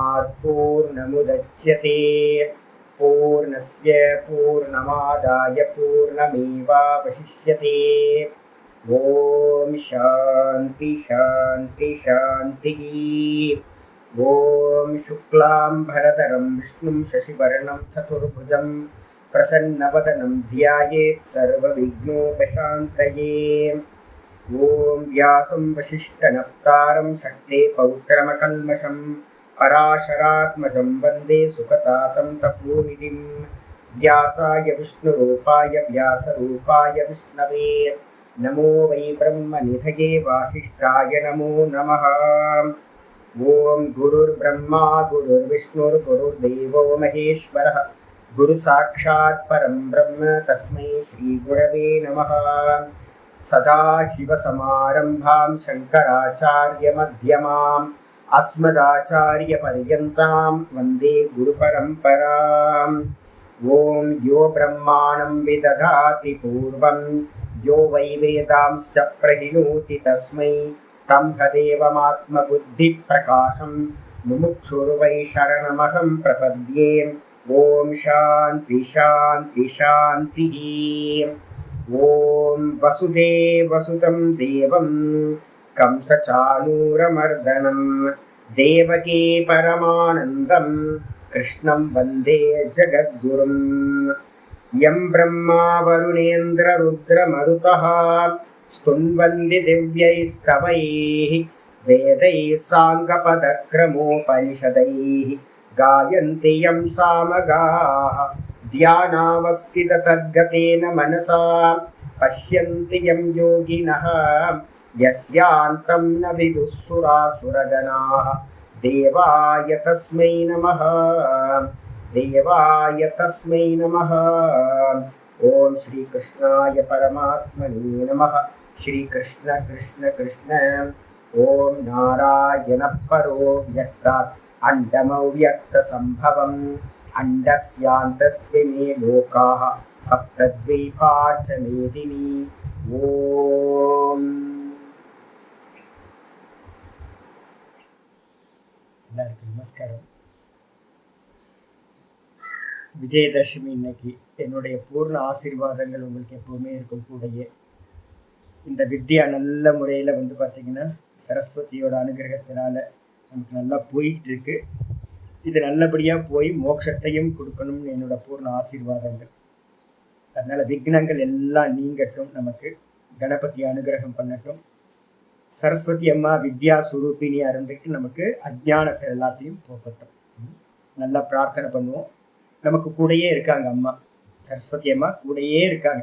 पूर्णात् पूर्णमुदच्यते पूर्णस्य पूर्णमादाय पूर्णमेवावशिष्यते। ओम शांति शांति शांति। ओम शुक्लांबरधरं विष्णुं शशिवर्णं चतुर्भुजं प्रसन्नवदनं ध्यायेत् सर्वविघ्नोपशान्तये। ओम व्यासं वसिष्ठनप्तारं शक्ते पौत्रमकल्मषं पराशरात्मजं वन्दे सुखतातं तपोनिधिं। व्यासाय विष्णुरूपाय व्यासरूपाय विष्णवे नमो वै ब्रह्मनिधये वासिष्ठाय नमो नमः। ओम गुरुर्ब्रह्मा गुरुर्विष्णुर्गुरुर्देवो महेश्वरः गुरुसाक्षात् परं ब्रह्म तस्मै श्रीगुरवे नमः। सदाशिवसमारम्भां शङ्कराचार्यमध्यमाम् अस्मदाचार्यपर्यन्तां वन्दे गुरुपरम्पराम्। ओम यो ब्रह्माणं विदधाति पूर्वं यो वै वेदांश्च प्रहिणोति तस्मै तदेवमात्मबुद्धिप्रकाशं मुमुक्षुर्वै शरणमहं प्रपद्ये। ओम शांति शांति शांतिः। ओम वसुदेवसुतं देवं कंसचाणूरमर्दनं देवकी परमानन्दं कृष्णं वन्दे जगद्गुरुं। यं ब्रह्मा वरुणेन्द्ररुद्रमरुतः स्तुन्वन्ति दिव्यैस्तवैः वेदैः साङ्गपदक्रमोपनिषदैः गायन्ति यं सामगाः ध्यानावस्थिततद्गतेन मनसा पश्यन्ति यं योगिनः यस्यान्तं न विदुःसुरासुरगणाः। देवाय तस्मै नमः देवाय तस्मै नमः। ओम श्री कृष्णाय परमात्मने नमः। श्री कृष्ण कृष्ण कृष्ण। ओम नारायण परो व्यक्तात् अण्डमव्यक्तसम्भवम् अण्डस्यान्तस्मिन् लोकाः सप्तद्वीपा च मेदिनी। ओम நமஸ்காரம். விஜயதசமி இன்னைக்கு என்னுடைய பூர்ண ஆசீர்வாதங்கள் உங்களுக்கு எப்பவுமே இருக்கும் கூடயே. இந்த வித்யா நல்ல முறையில் பார்த்தீங்கன்னா சரஸ்வதியோட அனுகிரகத்தினால நமக்கு நல்லா போயிட்டு இருக்கு. இது நல்லபடியாக போய் மோட்சத்தையும் கொடுக்கணும்னு என்னோட பூர்ண ஆசீர்வாதங்கள். அதனால் விக்னங்கள் எல்லாம் நீங்கட்டும், நமக்கு கணபதி அனுகிரகம் பண்ணட்டும். சரஸ்வதி அம்மா வித்யா சுரூபினியாக இருந்துட்டு நமக்கு அஜ்ஞானத்தை எல்லாத்தையும் போக்கட்டும். நல்லா பிரார்த்தனை பண்ணுவோம். நமக்கு கூடயே இருக்காங்க அம்மா, சரஸ்வதி அம்மா கூடயே இருக்காங்க.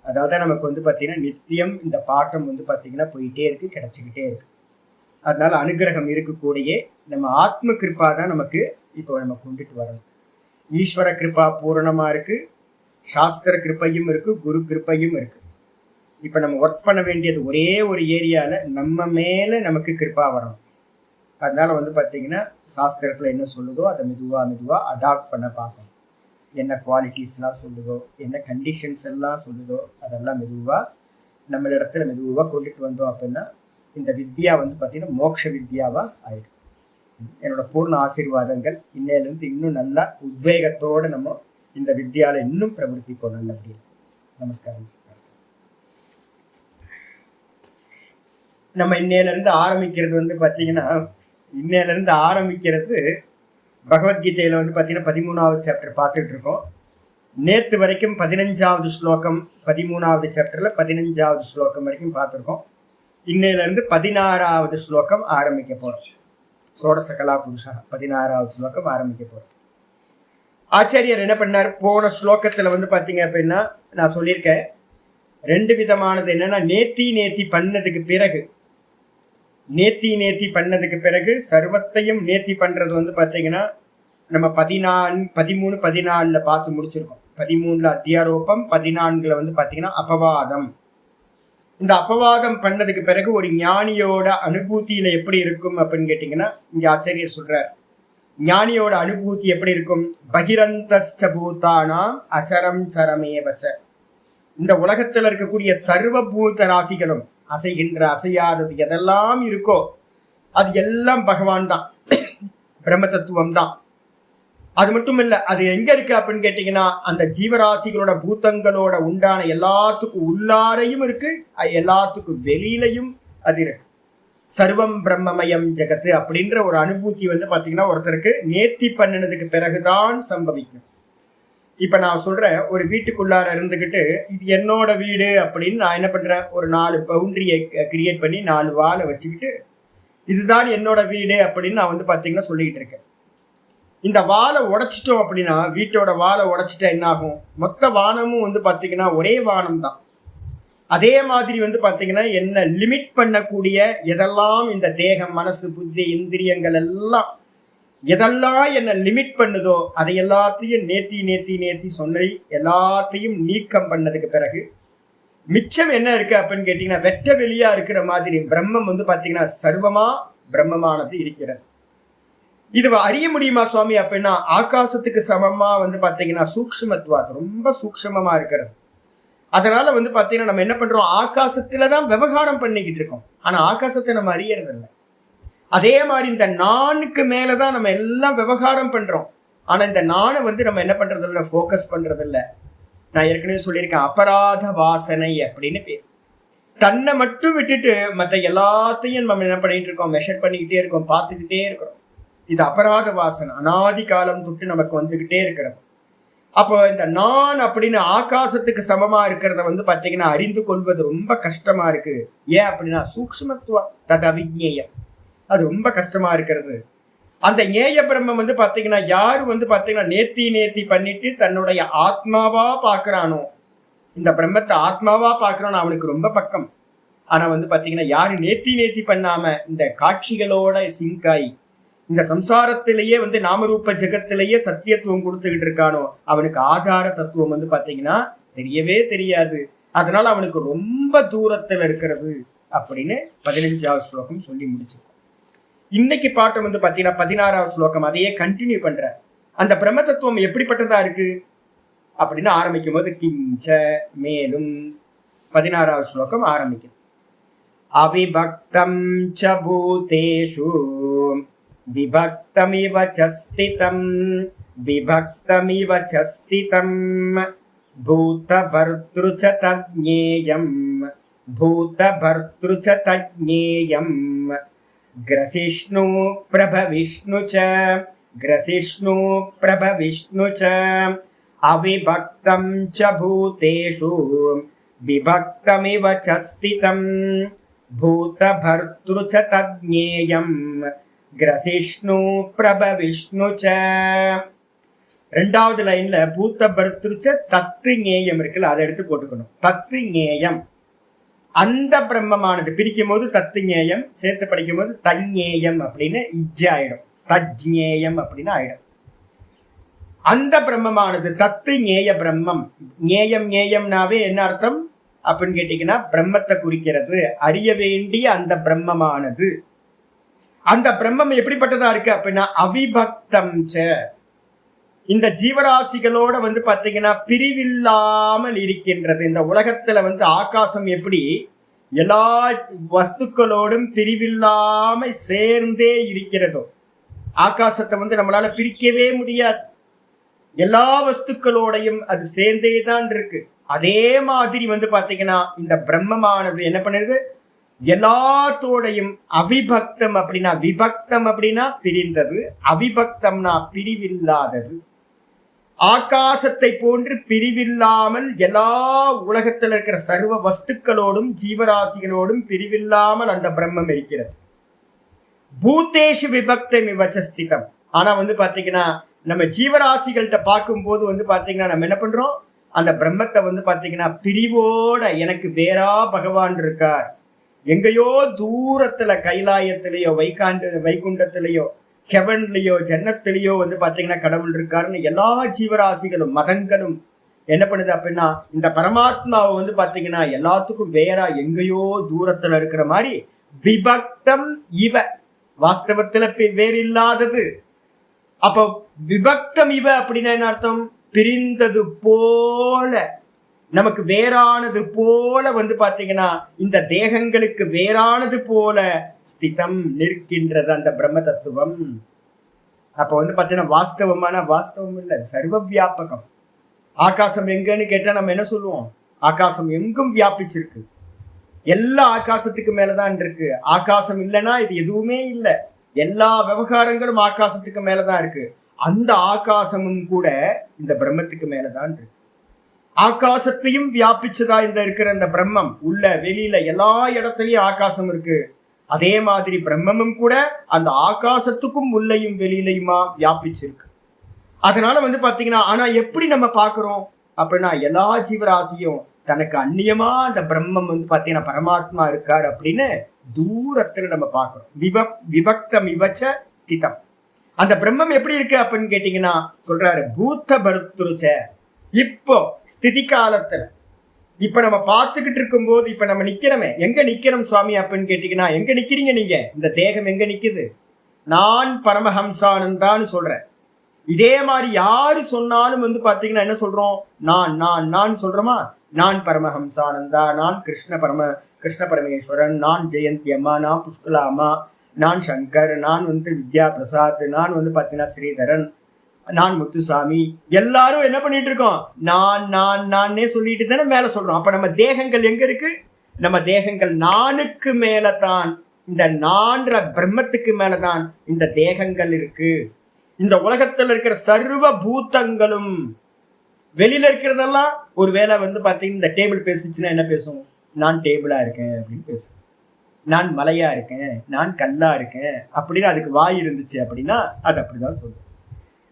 அதாவது நமக்கு பார்த்தீங்கன்னா நித்தியம் இந்த பாட்டம் பார்த்தீங்கன்னா போயிட்டே இருக்கு, கிடைச்சிக்கிட்டே இருக்கு. அதனால அனுகிரகம் இருக்கு கூடயே. நம்ம ஆத்ம கிருப்பா தான் நமக்கு இப்போ நம்ம கொண்டுட்டு வரணும். ஈஸ்வர கிருப்பா பூரணமாக இருக்கு, சாஸ்திர கிருப்பையும் இருக்கு, குரு கிருப்பையும் இருக்கு. இப்போ நம்ம ஒர்க் பண்ண வேண்டியது ஒரே ஒரு ஏரியாவில் நம்ம மேலே நமக்கு கிருப்பா வரணும். அதனால பார்த்தீங்கன்னா சாஸ்திரத்தில் என்ன சொல்லுதோ அதை மெதுவாக அடாப்ட் பண்ண பார்க்கணும். என்ன குவாலிட்டிஸ்லாம் சொல்லுதோ, என்ன கண்டிஷன்ஸ் எல்லாம் சொல்லுதோ அதெல்லாம் மெதுவாக நம்மளிடத்துல கொண்டுட்டு வந்தோம் அப்படின்னா இந்த வித்யா பார்த்தீங்கன்னா மோட்ச வித்யாவாக ஆயிடும். என்னோட பூர்ண ஆசீர்வாதங்கள். இன்னையிலேருந்து இன்னும் நல்லா உத்வேகத்தோடு நம்ம இந்த வித்யாவில் இன்னும் பிரவர்த்திக்கணும் நல்லபடியாக. நமஸ்காரம். நம்ம இன்னையிலேருந்து ஆரம்பிக்கிறது பார்த்தீங்கன்னா பகவத்கீதையில் பார்த்தீங்கன்னா 13வது சாப்டர் பார்த்துட்டு இருக்கோம். நேற்று வரைக்கும் 15வது ஸ்லோகம், 13வது சாப்டரில் 15வது ஸ்லோகம் வரைக்கும் பார்த்துருக்கோம். இன்னையிலேருந்து 16வது ஸ்லோகம் ஆரம்பிக்க போகிறோம். சோடசகலா புருஷா 16வது ஸ்லோகம் ஆரம்பிக்க போகிறோம். ஆச்சாரியர் என்ன பண்ணார், போன ஸ்லோகத்தில் பார்த்தீங்க அப்படின்னா நான் சொல்லியிருக்கேன், ரெண்டு விதமானது. என்னென்னா நேத்தி பண்ணதுக்கு பிறகு சர்வத்தையும் நேத்தி பண்ணுறது பார்த்தீங்கன்னா நம்ம 13-14 பார்த்து முடிச்சிருக்கோம். 13 அத்தியாரோபம், 14 பார்த்தீங்கன்னா அபவாதம். இந்த அபவாதம் பண்ணதுக்கு பிறகு ஒரு ஞானியோட அனுபூதியில எப்படி இருக்கும் அப்படின்னு கேட்டிங்கன்னா இங்கே ஆச்சாரியர் சொல்றார், ஞானியோட அனுபூதி எப்படி இருக்கும்? பகிரந்தஸ்ச பூதானாம் அச்சரம் சரமே வச்ச. இந்த உலகத்தில் இருக்கக்கூடிய சர்வபூத ராசிகளும் அசைகின்ற அசையாதது எதெல்லாம் இருக்கோ அது எல்லாம் பகவான் தான். பிரம்ம தத்துவம் தான். அது மட்டும் இல்ல, அது எங்க இருக்கு அப்படின்னு கேட்டீங்கன்னா அந்த ஜீவராசிகளோட பூதங்களோட உண்டான எல்லாத்துக்கும் உள்ளாரையும் இருக்கு, எல்லாத்துக்கும் வெளியிலையும் அது இருக்கு. சர்வம் பிரம்மமயம் ஜெகத்து அப்படின்ற ஒரு அனுபூதி பாத்தீங்கன்னா ஒருத்தருக்கு நேர்த்தி பண்ணினதுக்கு பிறகுதான் சம்பவிக்கும். இப்ப நான் சொல்றேன், ஒரு வீட்டுக்குள்ளார இருந்துகிட்டு இது என்னோட வீடு அப்படின்னு நான் என்ன பண்றேன், ஒரு 4 பவுண்டரியை கிரியேட் பண்ணி 4 வாலை வச்சுக்கிட்டு இதுதான் என்னோட வீடு அப்படின்னு நான் பாத்தீங்கன்னா சொல்லிட்டு இருக்கேன். இந்த வாலை உடைச்சிட்டோம் அப்படின்னா, வீட்டோட வாலை உடைச்சிட்டா என்ன ஆகும், மொத்த வானமும் பாத்தீங்கன்னா ஒரே வானம் தான். அதே மாதிரி பாத்தீங்கன்னா என்ன லிமிட் பண்ணக்கூடிய எதெல்லாம் இந்த தேகம், மனசு, புத்தி, இந்திரியங்கள் எல்லாம் எதெல்லாம் என்ன லிமிட் பண்ணுதோ அதை எல்லாத்தையும் நேர்த்தி சொன்ன எல்லாத்தையும் நீக்கம் பண்ணதுக்கு பிறகு மிச்சம் என்ன இருக்கு அப்படின்னு கேட்டீங்கன்னா வெட்ட வெளியா இருக்கிற மாதிரி பிரம்மம் பாத்தீங்கன்னா சர்வமா பிரம்மமானது இருக்கிறது. இது அறிய முடியுமா சுவாமி அப்படின்னா, ஆகாசத்துக்கு சமமா பாத்தீங்கன்னா சூக்ஷ்மத்துவா ரொம்ப சூக்ஷ்மமா இருக்கிறது. அதனால பாத்தீங்கன்னா நம்ம என்ன பண்றோம், ஆகாசத்துலதான் விவகாரம் பண்ணிக்கிட்டு இருக்கோம், ஆனா ஆகாசத்தை நம்ம அறியறது இல்லை. அதே மாதிரி இந்த நானுக்கு மேலதான் நம்ம எல்லாம் விவகாரம் பண்றோம், ஆனா இந்த நானை நம்ம என்ன பண்றது இல்லை, போக்கஸ் பண்றது இல்லை. நான் ஏற்கனவே சொல்லியிருக்கேன், அபராத வாசனை அப்படின்னு பேர். தன்னை மட்டும் விட்டுட்டு மற்ற எல்லாத்தையும் நம்ம என்ன பண்ணிட்டு இருக்கோம், மெஷர் பண்ணிக்கிட்டே இருக்கோம், பார்த்துக்கிட்டே இருக்கிறோம். இது அபராத வாசனை, அனாதி காலம் தொட்டு நமக்கு வந்துகிட்டே இருக்கிறது. அப்போ இந்த நான் அப்படின்னு ஆகாசத்துக்கு சமமா இருக்கிறத பாத்தீங்கன்னா அறிந்து கொள்வது ரொம்ப கஷ்டமா இருக்கு. ஏன் அப்படின்னா சூக்ஷ்மத்துவ தது அவிஜ்ஞேயம், அது ரொம்ப கஷ்டமா இருக்கிறது. அந்த ஞேய பிரம்மம் பாத்தீங்கன்னா யாரு பாத்தீங்கன்னா நேர்த்தி பண்ணிட்டு தன்னுடைய ஆத்மாவா பாக்குறானோ, இந்த பிரம்மத்தை ஆத்மாவா பாக்குறானோ அவனுக்கு ரொம்ப பக்கம். ஆனா பாத்தீங்கன்னா யாரு நேர்த்தி பண்ணாம இந்த காட்சிகளோட சிங்காய் இந்த சம்சாரத்திலேயே நாமரூப ஜெகத்திலேயே சத்தியத்துவம் கொடுத்துக்கிட்டு இருக்கானோ அவனுக்கு ஆதார தத்துவம் பாத்தீங்கன்னா தெரியவே தெரியாது. அதனால அவனுக்கு ரொம்ப தூரத்துல இருக்கிறது அப்படின்னு 15வது ஸ்லோகம் சொல்லி முடிச்சிருக்கோம். இன்னைக்கு பாட்டம் பாத்தீங்கன்னா 16வது ஸ்லோகம் அதையே கண்டினியூ பண்ற. அந்த பிரம்ம தத்துவம் எப்படிப்பட்டதா இருக்கு அப்படின்னு ஆரம்பிக்கும் போது கிஞ்ச மேலும் 16வது ஸ்லோகம் ஆரம்பிக்குது. அவிபக்தம் ச பூதேஷு விபக்தமிவ ச ஸ்திதம் விபக்தமிவ ச ஸ்திதம் பூதபர்த்ரு ச தஜ்ஞேயம் பூதபர்த்ரு ச தஜ்ஞேயம் கிரசிஷ்ணு பிரபவிஷ்ணு ச கிரசிஷ்ணு பிரபவிஷ்ணு ச அவிபக்தம் ச பூதேஷு விபக்தமிவ ச ஸ்திதம் பூதபர்த்ரு ச தஜ்ஞேயம் கிரசிஷ்ணு பிரபவிஷ்ணு ச. 2வது லைன்ல பூத்த பர்த்ரு ச தத்து ஞேயம் இருக்குல்ல, அதை எடுத்து போட்டுக்கணும். தத்து ஞேயம் அந்த பிரம்மமானது பிரிக்கும் போது தத்து ஞேயம், சேர்த்து படிக்கும் போது தஞ்ஞேயம் அப்படின்னு இஜ்ஜ ஆயிடும், தஜ்ஞேயம் அப்படின்னு ஆயிடும். அந்த பிரம்மமானது தத்து ஞேய பிரம்மம். ஞேயம்னாவே என்ன அர்த்தம் அப்படின்னு கேட்டீங்கன்னா பிரம்மத்தை குறிக்கிறது, அறிய வேண்டிய அந்த பிரம்மமானது. அந்த பிரம்மம் எப்படிப்பட்டதா இருக்கு அப்படின்னா அவிபக்தம் ச, இந்த ஜீவராசிகளோட பாத்தீங்கன்னா பிரிவில்லாமல் இருக்கின்றது. இந்த உலகத்துல ஆகாசம் எப்படி எல்லா வஸ்துக்களோடும் பிரிவில்லாமல் சேர்ந்தே இருக்கிறதோ, ஆகாசத்தை நம்மளால பிரிக்கவே முடியாது, எல்லா வஸ்துக்களோடையும் அது சேர்ந்தே தான் இருக்கு. அதே மாதிரி பாத்தீங்கன்னா இந்த பிரம்மமானது என்ன பண்ணுது, எல்லாத்தோடையும் அவிபக்தம் அப்படின்னா, விபக்தம் அப்படின்னா பிரிந்தது, அவிபக்தம்னா பிரிவில்லாதது. ஆகாசத்தை போன்று பிரிவில்லாமல் எல்லா உலகத்தில் இருக்கிற சர்வ வஸ்துக்களோடும் ஜீவராசிகளோடும் பிரிவில்லாமல் அந்த பிரம்மம் இருக்கிறது. பூதேஷு விபக்தம் விவச்சஸ்திதம். ஆனா பாத்தீங்கன்னா நம்ம ஜீவராசிகள்கிட்ட பார்க்கும்போது பாத்தீங்கன்னா நம்ம என்ன பண்றோம், அந்த பிரம்மத்தை பாத்தீங்கன்னா பிரிவோட எனக்கு வேறா பகவான் இருக்கார், எங்கேயோ தூரத்துல கைலாயத்திலேயோ வைகுண்டத்திலேயோ ஹெவன்லயோ ஜன்னத்திலேயோ பாத்தீங்கன்னா கடவுள் இருக்காருன்னு எல்லா ஜீவராசிகளும் மதங்களும் என்ன பண்ணுது அப்படின்னா இந்த பரமாத்மாவை பாத்தீங்கன்னா எல்லாத்துக்கும் வேறா எங்கேயோ தூரத்துல இருக்கிற மாதிரி விபக்தம் இவ, வாஸ்தவத்துல வேறு இல்லாதது. அப்போ விபக்தம் இவ அப்படின்னா என்ன அர்த்தம், பிரிந்தது போல, நமக்கு வேறானது போல பாத்தீங்கன்னா இந்த தேகங்களுக்கு வேறானது போல ஸ்திதம் நிற்கின்றது அந்த பிரம்ம தத்துவம். அப்ப வந்து பாத்தீங்கன்னா வாஸ்தவம் இல்லை, சர்வ வியாபகம். ஆகாசம் எங்கன்னு கேட்டா நம்ம என்ன சொல்லுவோம்? ஆகாசம் எங்கும் வியாபிச்சிருக்கு. எல்லா ஆகாசத்துக்கு மேலதான் இருக்கு. ஆகாசம் இல்லைன்னா இது எதுவுமே இல்லை. எல்லா விவகாரங்களும் ஆகாசத்துக்கு மேலதான் இருக்கு. அந்த ஆகாசமும் கூட இந்த பிரம்மத்துக்கு மேலதான் இருக்கு. ஆகாசத்தையும் வியாபிச்சதா இந்த இருக்கிற இந்த பிரம்மம். உள்ள வெளியில எல்லா இடத்துலயும் ஆகாசம் இருக்கு. அதே மாதிரி பிரம்மமும் கூட அந்த ஆகாசத்துக்கும் உள்ளையும் வெளியிலையுமா வியாபிச்சிருக்கு. அதனால வந்து பாத்தீங்கன்னா, ஆனா எப்படி நம்ம பாக்குறோம் அப்படின்னா, எல்லா ஜீவராசியும் தனக்கு அந்நியமா அந்த பிரம்மம் வந்து பாத்தீங்கன்னா பரமாத்மா இருக்கார் அப்படின்னு தூரத்துல நம்ம பாக்குறோம். விபக்தம் இவச்ச ஸ்திதம். அந்த பிரம்மம் எப்படி இருக்கு அப்படின்னு கேட்டீங்கன்னா சொல்றாரு, பூத்த பருத்துருச்ச. இப்போ ஸ்திதி காலத்துல இப்ப நம்ம பார்த்துக்கிட்டு இருக்கும் போது, இப்ப நம்ம நிக்கிறோமே, எங்க நிக்கிறோம் சுவாமி அப்படின்னு கேட்டீங்கன்னா, எங்க நிக்கிறீங்க நீங்க? இந்த தேகம் எங்க நிக்குது? நான் பரமஹம்சானந்தான்னு சொல்றேன். இதே மாதிரி யாரு சொன்னாலும் வந்து பாத்தீங்கன்னா என்ன சொல்றோம்? நான் சொல்றோமா? நான் பரமஹம்சானந்தா, நான் கிருஷ்ண பரமேஸ்வரன், நான் ஜெயந்தி அம்மா, நான் புஷ்கலா அம்மா, நான் சங்கர், நான் வந்து வித்யா பிரசாத், நான் வந்து பாத்தீங்கன்னா ஸ்ரீதரன், நான் முத்துசாமி. எல்லாரும் என்ன பண்ணிட்டு இருக்கோம்? நானே சொல்லிட்டு தானே மேல சொல்றோம். அப்ப நம்ம தேகங்கள் எங்க இருக்கு? நம்ம தேகங்கள் நானுக்கு மேலதான், இந்த நான்ற பிரம்மத்துக்கு மேலதான் இந்த தேகங்கள் இருக்கு. இந்த உலகத்துல இருக்கிற சர்வ பூத்தங்களும், வெளியில இருக்கிறதெல்லாம் ஒரு வேளை வந்து பாத்தீங்கன்னா இந்த டேபிள் பேசிச்சுன்னா என்ன பேசும்? நான் டேபிளா இருக்கேன் அப்படின்னு பேசும். நான் மலையா இருக்கேன், நான் கல்லா இருக்கேன் அப்படின்னு அதுக்கு வாய் இருந்துச்சு அப்படின்னா அது அப்படிதான் சொல்லும்.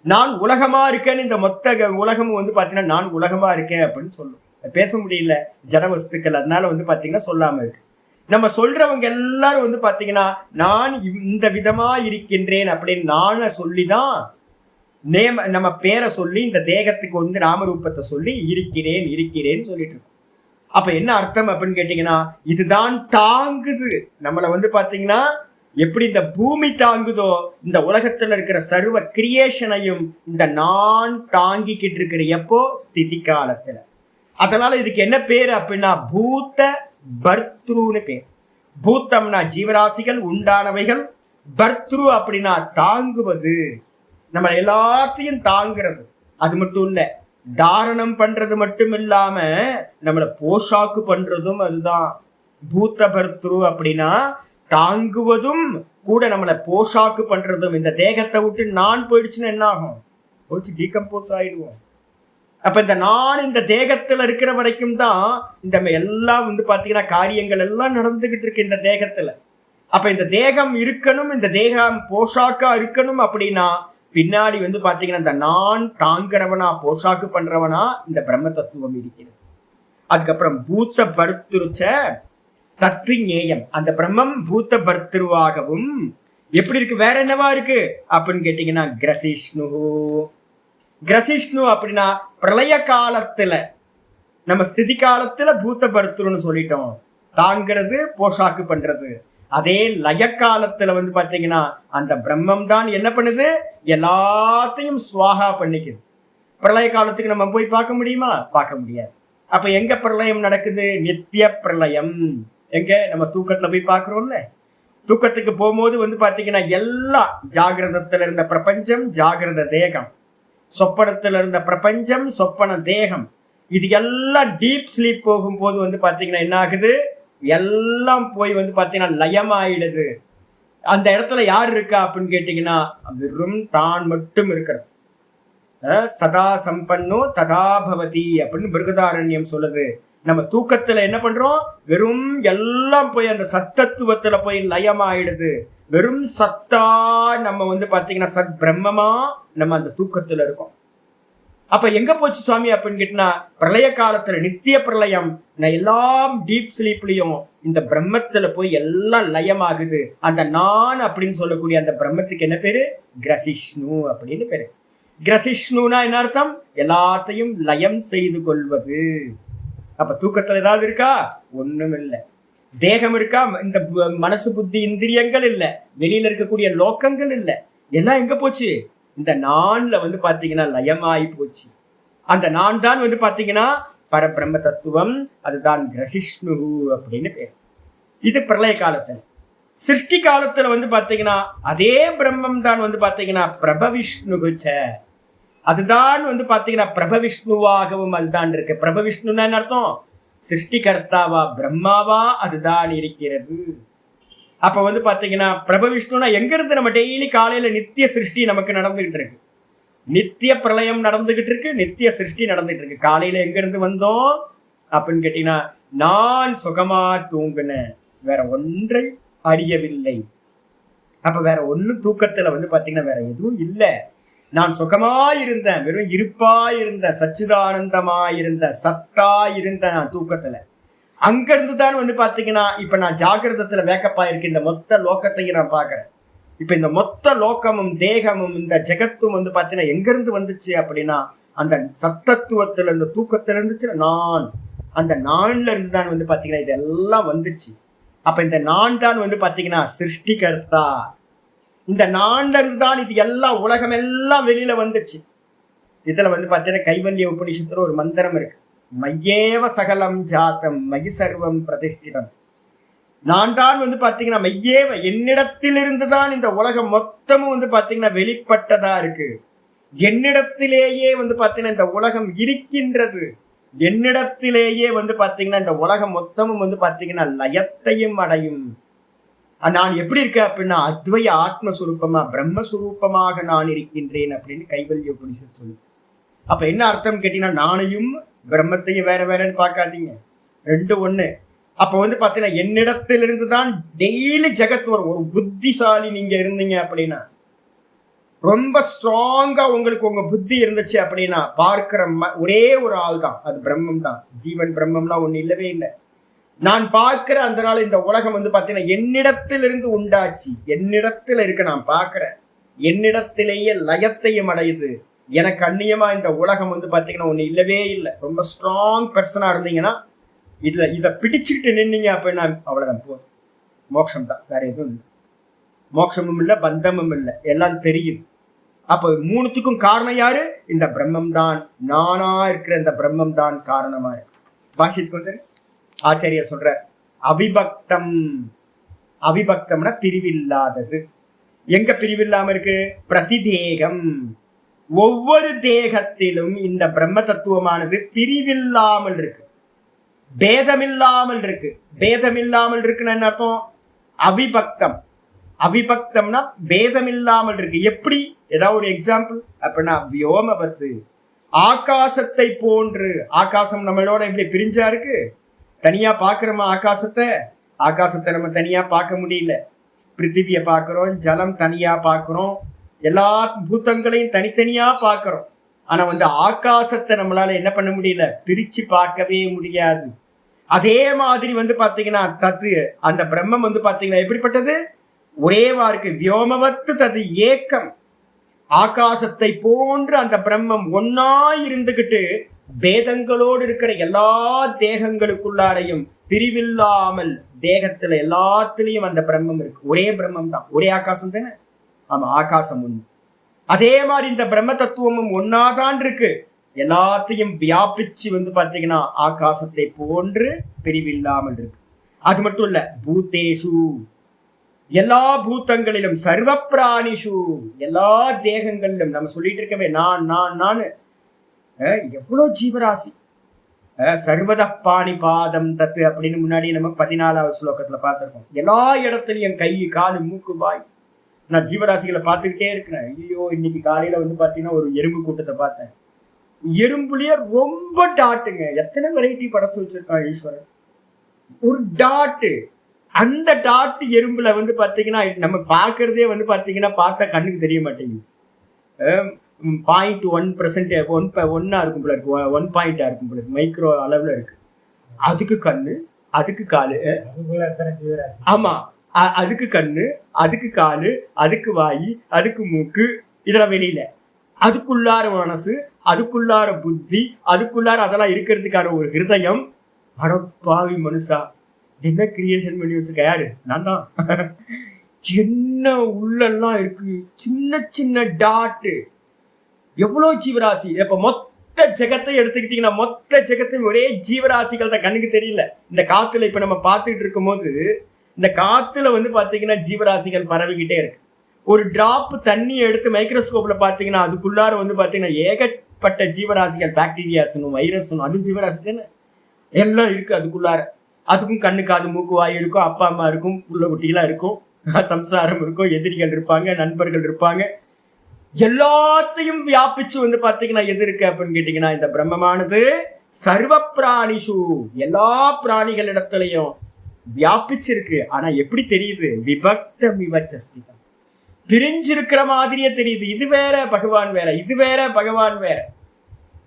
நான் உலகமா இருக்கேன்னு இந்த மொத்த உலகமும் வந்து பாத்தீங்கன்னா நான் உலகமா இருக்கேன் அப்படின்னு சொல்லும். பேச முடியல ஜட வஸ்துக்கள், அதனால வந்து பாத்தீங்கன்னா சொல்லாம இருக்கு. நம்ம சொல்றவங்க எல்லாரும் வந்து பாத்தீங்கன்னா நான் இந்த விதமா இருக்கின்றேன் அப்படின்னு நான சொல்லிதான் நம்ம பேரை சொல்லி இந்த தேகத்துக்கு வந்து நாமரூபத்தை சொல்லி இருக்கிறேன்னு சொல்லிட்டு இருக்கோம். அப்ப என்ன அர்த்தம் அப்படின்னு கேட்டீங்கன்னா, இதுதான் தாங்குது நம்மளை வந்து பாத்தீங்கன்னா. எப்படி இந்த பூமி தாங்குதோ, இந்த உலகத்துல இருக்கிற சர்வ கிரியேஷனையும் இந்த நான் தாங்கிக்கிட்டு இருக்கிற எப்போ? ஸ்திதி காலத்துல. அதனால இதுக்கு என்ன பேரு அப்படின்னா பூத்த பர்த்ருன்னு பேர். பூத்தம்னா ஜீவராசிகள், உண்டானவைகள். பர்த்ரு அப்படின்னா தாங்குவது, நம்ம எல்லாத்தையும் தாங்கிறது. அது மட்டும் இல்ல, தாரணம் பண்றது மட்டும் இல்லாம நம்மளை போஷாக்கு பண்றதும் அதுதான். பூத்த பர்த்ரு அப்படின்னா தாங்குவதும் கூட நம்மளை போஷாக்கு பண்றதும். இந்த தேகத்தை விட்டு நான் போயிடுச்சுன்னா என்ன ஆகும்? போச்சு டீகம்போஸ் ஆயிடுவோம். அப்ப இந்த நான் இந்த தேகத்துல இருக்கிற வரைக்கும் தான் இந்த எல்லாம் வந்து பாத்தீங்கன்னா காரியங்கள் எல்லாம் நடந்துகிட்டு இருக்கு இந்த தேகத்துல. அப்ப இந்த தேகம் இருக்கணும், இந்த தேகம் போஷாக்கா இருக்கணும் அப்படின்னா பின்னாடி வந்து பாத்தீங்கன்னா இந்த நான் தாங்கிறவனா போஷாக்கு பண்றவனா இந்த பிரம்ம தத்துவம் இருக்கிறது. அதுக்கப்புறம் பூத்த பருத்துருச்ச தத்விஞேயம். அந்த பிரம்மம் பூத்த பர்த்திருவாகவும் எப்படி இருக்கு? வேற என்னவா இருக்கு அப்படின்னு கேட்டீங்கன்னா கிரசிஷ்ணு அப்படின்னா பிரளய காலத்துல, நம்ம ஸ்திதி காலத்துல பூத்த பர்த்திருன்னு சொல்லிட்டோம், தாங்கிறது போஷாக்கு பண்றது. அதே லய காலத்துல வந்து பாத்தீங்கன்னா அந்த பிரம்மம் தான் என்ன பண்ணுது? எல்லாத்தையும் சுவாகா பண்ணிக்குது. பிரளய காலத்துக்கு நம்ம போய் பார்க்க முடியுமா? பார்க்க முடியாது. அப்ப எங்க பிரளயம் நடக்குது? நித்திய பிரளயம். எங்க? நம்ம தூக்கத்துல போய் பாக்குறோம்ல. தூக்கத்துக்கு போகும்போது வந்து பாத்தீங்கன்னா எல்லாம் ஜாகிரதத்துல இருந்த பிரபஞ்சம் ஜாகிரத தேகம், சொப்பனத்துல இருந்த பிரபஞ்சம் சொப்பன தேகம், இது எல்லாம் டீப் ஸ்லீப் போகும்போது வந்து பாத்தீங்கன்னா என்ன ஆகுது? எல்லாம் போய் வந்து பாத்தீங்கன்னா லயம் ஆயிடுது. அந்த இடத்துல யார் இருக்கா அப்படின்னு கேட்டீங்கன்னா வெறும் தான் மட்டும் இருக்கிறது. சதா சம்பன்னோ ததா பவதி அப்படின்னு பிருகதாரண்யம் சொல்லுது. நம்ம தூக்கத்துல என்ன பண்றோம்? வெறும் எல்லாம் போய் அந்த சத்தத்துவத்துல போய் லயம் ஆயிடுது. வெறும் சத்தா நம்ம வந்து பாத்தீங்கன்னா சத் பிரம்மமா நம்ம அந்த தூக்கத்துல இருக்கோம். அப்ப எங்க போச்சு சுவாமி அப்படின்னு கேட்டா, பிரளய காலத்துல நித்திய பிரளயம். எல்லாம் டீப் ஸ்லீப்லயும் இந்த பிரம்மத்துல போய் எல்லாம் லயம் ஆகுது. அந்த நான் அப்படின்னு சொல்லக்கூடிய அந்த பிரம்மத்துக்கு என்ன பேரு? கிரசிஷ்ணு அப்படின்னு பேரு. கிரசிஷ்ணுனா என்ன அர்த்தம்? எல்லாத்தையும் லயம் செய்து கொள்வது. அப்ப தூக்கத்துல ஏதாவது இருக்கா? ஒண்ணும் இல்லை. தேகம் இருக்கா? இந்த மனசு புத்தி இந்திரியங்கள் இல்ல, வெளியில இருக்கக்கூடிய லோக்கங்கள் இல்ல, எல்லாம் எங்க போச்சு? இந்த நான்ல வந்து பாத்தீங்கன்னா லயமாயி போச்சு. அந்த நான் தான் வந்து பாத்தீங்கன்னா பரபிரம்ம தத்துவம். அதுதான் கிரசிஷ்ணு அப்படின்னு பேர். இது பிரளய காலத்துல. சிருஷ்டி காலத்துல வந்து பாத்தீங்கன்னா அதே பிரம்மம் தான் வந்து பாத்தீங்கன்னா பிரபவிஷ்ணுகுச்ச, அதுதான் வந்து பாத்தீங்கன்னா பிரபவிஷ்ணுவாகவும் அதுதான் இருக்கு. பிரபவிஷ்ணுன்னா என்ன அர்த்தம்? சிருஷ்டிகர்த்தாவா பிரம்மாவா அதுதான் இருக்கிறது. அப்ப வந்து பாத்தீங்கன்னா பிரபவிஷ்ணுனா எங்க இருந்து நம்ம டெய்லி காலையில நித்திய சிருஷ்டி நமக்கு நடந்துகிட்டு இருக்கு, நித்திய பிரளயம் நடந்துகிட்டு இருக்கு, நித்திய சிருஷ்டி நடந்துட்டு இருக்கு. காலையில எங்க இருந்து வந்தோம் அப்படின்னு கேட்டீங்கன்னா, நான் சுகமா தூங்குனேன், வேற ஒன்றை அறியவில்லை. அப்ப வேற ஒண்ணு தூக்கத்துல வந்து பாத்தீங்கன்னா வேற எதுவும் இல்லை. நான் சுகமா இருந்தேன், வெறும் இருப்பா இருந்தேன், சச்சிதானந்தமா இருந்தேன், சத்தா இருந்தேன் நான் தூக்கத்துல. அங்க இருந்துதான் வந்து பாத்தீங்கன்னா இப்ப நான் ஜாகிரதத்துல வேக்கப்பா இருக்கு, இந்த மொத்த லோகத்தையும் நான் பாக்குறேன். இப்ப இந்த மொத்த லோகமும் தேகமும் இந்த ஜெகத்தும் வந்து பாத்தீங்கன்னா எங்க இருந்து வந்துச்சு அப்படின்னா அந்த சத்தத்துவத்துல இந்த தூக்கத்துல இருந்துச்சு நான், அந்த நான்ல இருந்து தான் வந்து பாத்தீங்கன்னா இதெல்லாம் வந்துச்சு. அப்ப இந்த நான் தான் வந்து பாத்தீங்கன்னா சிருஷ்டிகர்த்தா. இந்த நான்ல இருந்து தான் இது எல்லாம் உலகம் எல்லாம் வெளியில வந்துச்சு. இதுல வந்து பாத்தீங்கன்னா கைவல்ய உபநிஷத்துல ஒரு மந்திரம் இருக்கு, மையேவ சகலம் ஜாத்தம் மயி சர்வம் பிரதிஷ்டிதம். நான் தான் வந்து பாத்தீங்கன்னா மையேவ, என்னிடத்திலிருந்து தான் இந்த உலகம் மொத்தமும் வந்து பாத்தீங்கன்னா வெளிப்பட்டதா இருக்கு. என்னிடத்திலேயே வந்து பாத்தீங்கன்னா இந்த உலகம் இருக்கின்றது. என்னிடத்திலேயே வந்து பாத்தீங்கன்னா இந்த உலகம் மொத்தமும் வந்து பாத்தீங்கன்னா லயத்தையும் அடையும். நான் எப்படி இருக்கேன் அப்படின்னா அத்வய ஆத்மஸ்வரூபமா பிரம்மஸ்வரூபமாக நான் இருக்கின்றேன் அப்படின்னு கைவல்ய உபனிஷத் சொல்லுது. அப்ப என்ன அர்த்தம் கேட்டீங்கன்னா, நானையும் பிரம்மத்தையும் வேற வேறன்னு பார்க்காதீங்க, ரெண்டு ஒண்ணு. அப்ப வந்து பாத்தீங்கன்னா என்னிடத்திலிருந்து தான் டெய்லி ஜெகத் வரும். ஒரு புத்திசாலி நீங்க இருந்தீங்க அப்படின்னா, ரொம்ப ஸ்ட்ராங்கா உங்களுக்கு உங்க புத்தி இருந்துச்சு அப்படின்னா பார்க்கிற ஒரே ஒரு ஆள் தான், அது பிரம்மம் தான். ஜீவன் பிரம்மம்லாம் ஒண்ணு இல்லவே இல்லை. நான் பார்க்கிற அந்த நாள் இந்த உலகம் வந்து பாத்தீங்கன்னா என்னிடத்திலிருந்து உண்டாச்சு, என்னிடத்துல இருக்க நான் பார்க்கிறேன், என்னிடத்திலேயே லயத்தையும் அடையுது. எனக்கு அந்நியமா இந்த உலகம் வந்து பாத்தீங்கன்னா ஒண்ணு இல்லவே இல்லை. ரொம்ப ஸ்ட்ராங் பர்சனா இருந்தீங்கன்னா இதை பிடிச்சுக்கிட்டு நின்னீங்க அப்படின்னா அவ்வளவுதான், போதும், மோட்சம் தான், வேற எதுவும் இல்லை. மோட்சமும் இல்லை, பந்தமும் இல்லை, எல்லாம் தெரியுது. அப்ப மூணுத்துக்கும் காரணம் யாரு? இந்த பிரம்மம் தான். நானா இருக்கிற இந்த பிரம்மம் தான் காரணமா இருக்கு. பாஷித்துக்கு வந்து ஆச்சாரியர் சொல்ற அவிபக்தம். அவிபக்தம்னா பிரிவில்லாதது. எங்க பிரிவில்லாம இருக்கு? பிரதிதேகம். ஒவ்வொரு தேகத்திலும் இந்த பிரம்ம தத்துவமானது பிரிவில்லாமல் இருக்கு, பேதமில்லாமல் இருக்கு. பேதமில்லாமல் இருக்குன்னு என்ன அர்த்தம்? அவிபக்தம். அவிபக்தம்னா பேதமில்லாமல் இருக்கு. எப்படி? ஏதாவது ஒரு எக்ஸாம்பிள் அப்படின்னா, வியோமபத்து, ஆகாசத்தை போன்று. ஆகாசம் நம்மளோட எப்படி பிரிஞ்சா இருக்கு? தனியா பாக்குறோமா ஆகாசத்தை? ஆகாசத்தை நம்ம தனியா பார்க்க முடியல. பிருத்திவியை பார்க்கிறோம், ஜலம் தனியா பார்க்கிறோம், எல்லா பூத்தங்களையும் தனித்தனியா பார்க்கிறோம். ஆனா வந்து ஆகாசத்தை நம்மளால என்ன பண்ண முடியல? பிரிச்சு பார்க்கவே முடியாது. அதே மாதிரி வந்து பாத்தீங்கன்னா தத்து, அந்த பிரம்மம் வந்து பாத்தீங்கன்னா எப்படிப்பட்டது? ஒரேவா இருக்கு. வியோமவத்து தது ஏக்கம். ஆகாசத்தை போன்று அந்த பிரம்மம் ஒன்னா இருந்துகிட்டு பேதங்களோடு இருக்கிற எல்லா தேகங்களுக்குள்ளாரையும் பிரிவில்லாமல் தேகத்துல எல்லாத்துலயும் அந்த பிரம்மம் இருக்கு. ஒரே பிரம்மம் தான், ஒரே ஆகாசம் தானே? ஆமா, ஆகாசம் ஒண்ணு. அதே மாதிரி இந்த பிரம்ம தத்துவமும் ஒன்னாதான் இருக்கு. எல்லாத்தையும் வியாபிச்சு வந்து பாத்தீங்கன்னா ஆகாசத்தை போன்று பிரிவில்லாமல் இருக்கு. அது மட்டும் இல்ல, பூத்தேஷு, எல்லா பூத்தங்களிலும், சர்வ பிராணிஷு, எல்லா தேகங்களிலும். நம்ம சொல்லிட்டு இருக்கவே நான் நான் நான், எவ்வளவு ஜீவராசி. சர்வத பாணி பாதம் தத்து அப்படின்னு முன்னாடி நம்ம 14வது ஸ்லோகத்துல பார்த்திருக்கோம். எல்லா இடத்துலயும் கை, காலு, மூக்கு, வாய். நான் ஜீவராசிகளை பார்த்துக்கிட்டே இருக்கிறேன். ஐயோ, இன்னைக்கு காலையில வந்து பாத்தீங்கன்னா ஒரு எறும்பு கூட்டத்தை பார்த்தேன். எறும்புலயே ரொம்ப டாட்டுங்க. எத்தனை வெரைட்டி படைச்சு வச்சிருக்கான் ஈஸ்வரன். ஒரு டாட்டு, அந்த டாட்டு எறும்புல வந்து பாத்தீங்கன்னா நம்ம பாக்குறதே வந்து பாத்தீங்கன்னா பார்த்தா கண்ணுக்கு தெரிய மாட்டேங்குது. 0.1% ஒன்னா இருக்கும் போல இருக்கு, 1 பாயிண்டா இருக்கும் போல இருக்கு, மைக்ரோ அளவுல இருக்கு. அதுக்கு கண்ணு, அதுக்கு காலு. ஆமா, அதுக்கு கண்ணு, அதுக்கு காலு, அதுக்கு வாய், அதுக்கு மூக்கு, இதெல்லாம் வெளியில. அதுக்குள்ளார மனசு, அதுக்குள்ளார புத்தி, அதுக்குள்ளார அதெல்லாம் இருக்கிறதுக்கான ஒரு ஹிருதயம். அடப்பாவி மனுஷா, என்ன கிரியேஷன் பண்ணி வச்சிருக்க? யாரு? நான் தான். என்ன உள்ளெல்லாம் இருக்கு, சின்ன சின்ன டாட்டு. எவ்வளவு ஜீவராசி. இப்ப மொத்த ஜெகத்தை எடுத்துக்கிட்டீங்கன்னா மொத்த ஜெகத்தையும் ஒரே ஜீவராசிகள் தான், கண்ணுக்கு தெரியல. இந்த காத்துல இப்ப நம்ம பார்த்துக்கிட்டு இருக்கும் போது இந்த காத்துல வந்து பாத்தீங்கன்னா ஜீவராசிகள் பரவிக்கிட்டே இருக்கு. ஒரு டிராப் தண்ணி எடுத்து மைக்ரோஸ்கோப்ல பாத்தீங்கன்னா அதுக்குள்ளார வந்து பாத்தீங்கன்னா ஏகப்பட்ட ஜீவராசிகள், பாக்டீரியாஸ்னும் வைரஸ்னும், அது ஜீவராசி தானே, எல்லாம் இருக்கு அதுக்குள்ளார. அதுக்கும் கண்ணு காது மூக்கு வாய் இருக்கும், அப்பா அம்மா இருக்கும், புள்ள குட்டிலாம் இருக்கும், சம்சாரம் இருக்கும், எதிரிகள் இருப்பாங்க, நண்பர்கள் இருப்பாங்க. எல்லாத்தையும் வியாபிச்சு வந்து பாத்தீங்கன்னா எது இருக்கு அப்படின்னு கேட்டீங்கன்னா இந்த பிரம்மமானது சர்வ பிராணிஷு, எல்லா பிராணிகள் இடத்துலயும் வியாபிச்சிருக்கு. ஆனா எப்படி தெரியுது? விபக்தம் விவச்சஸ்திதம், பிரிஞ்சிருக்கிற மாதிரியே தெரியுது. இது வேற பகவான் வேற, இது வேற பகவான் வேற.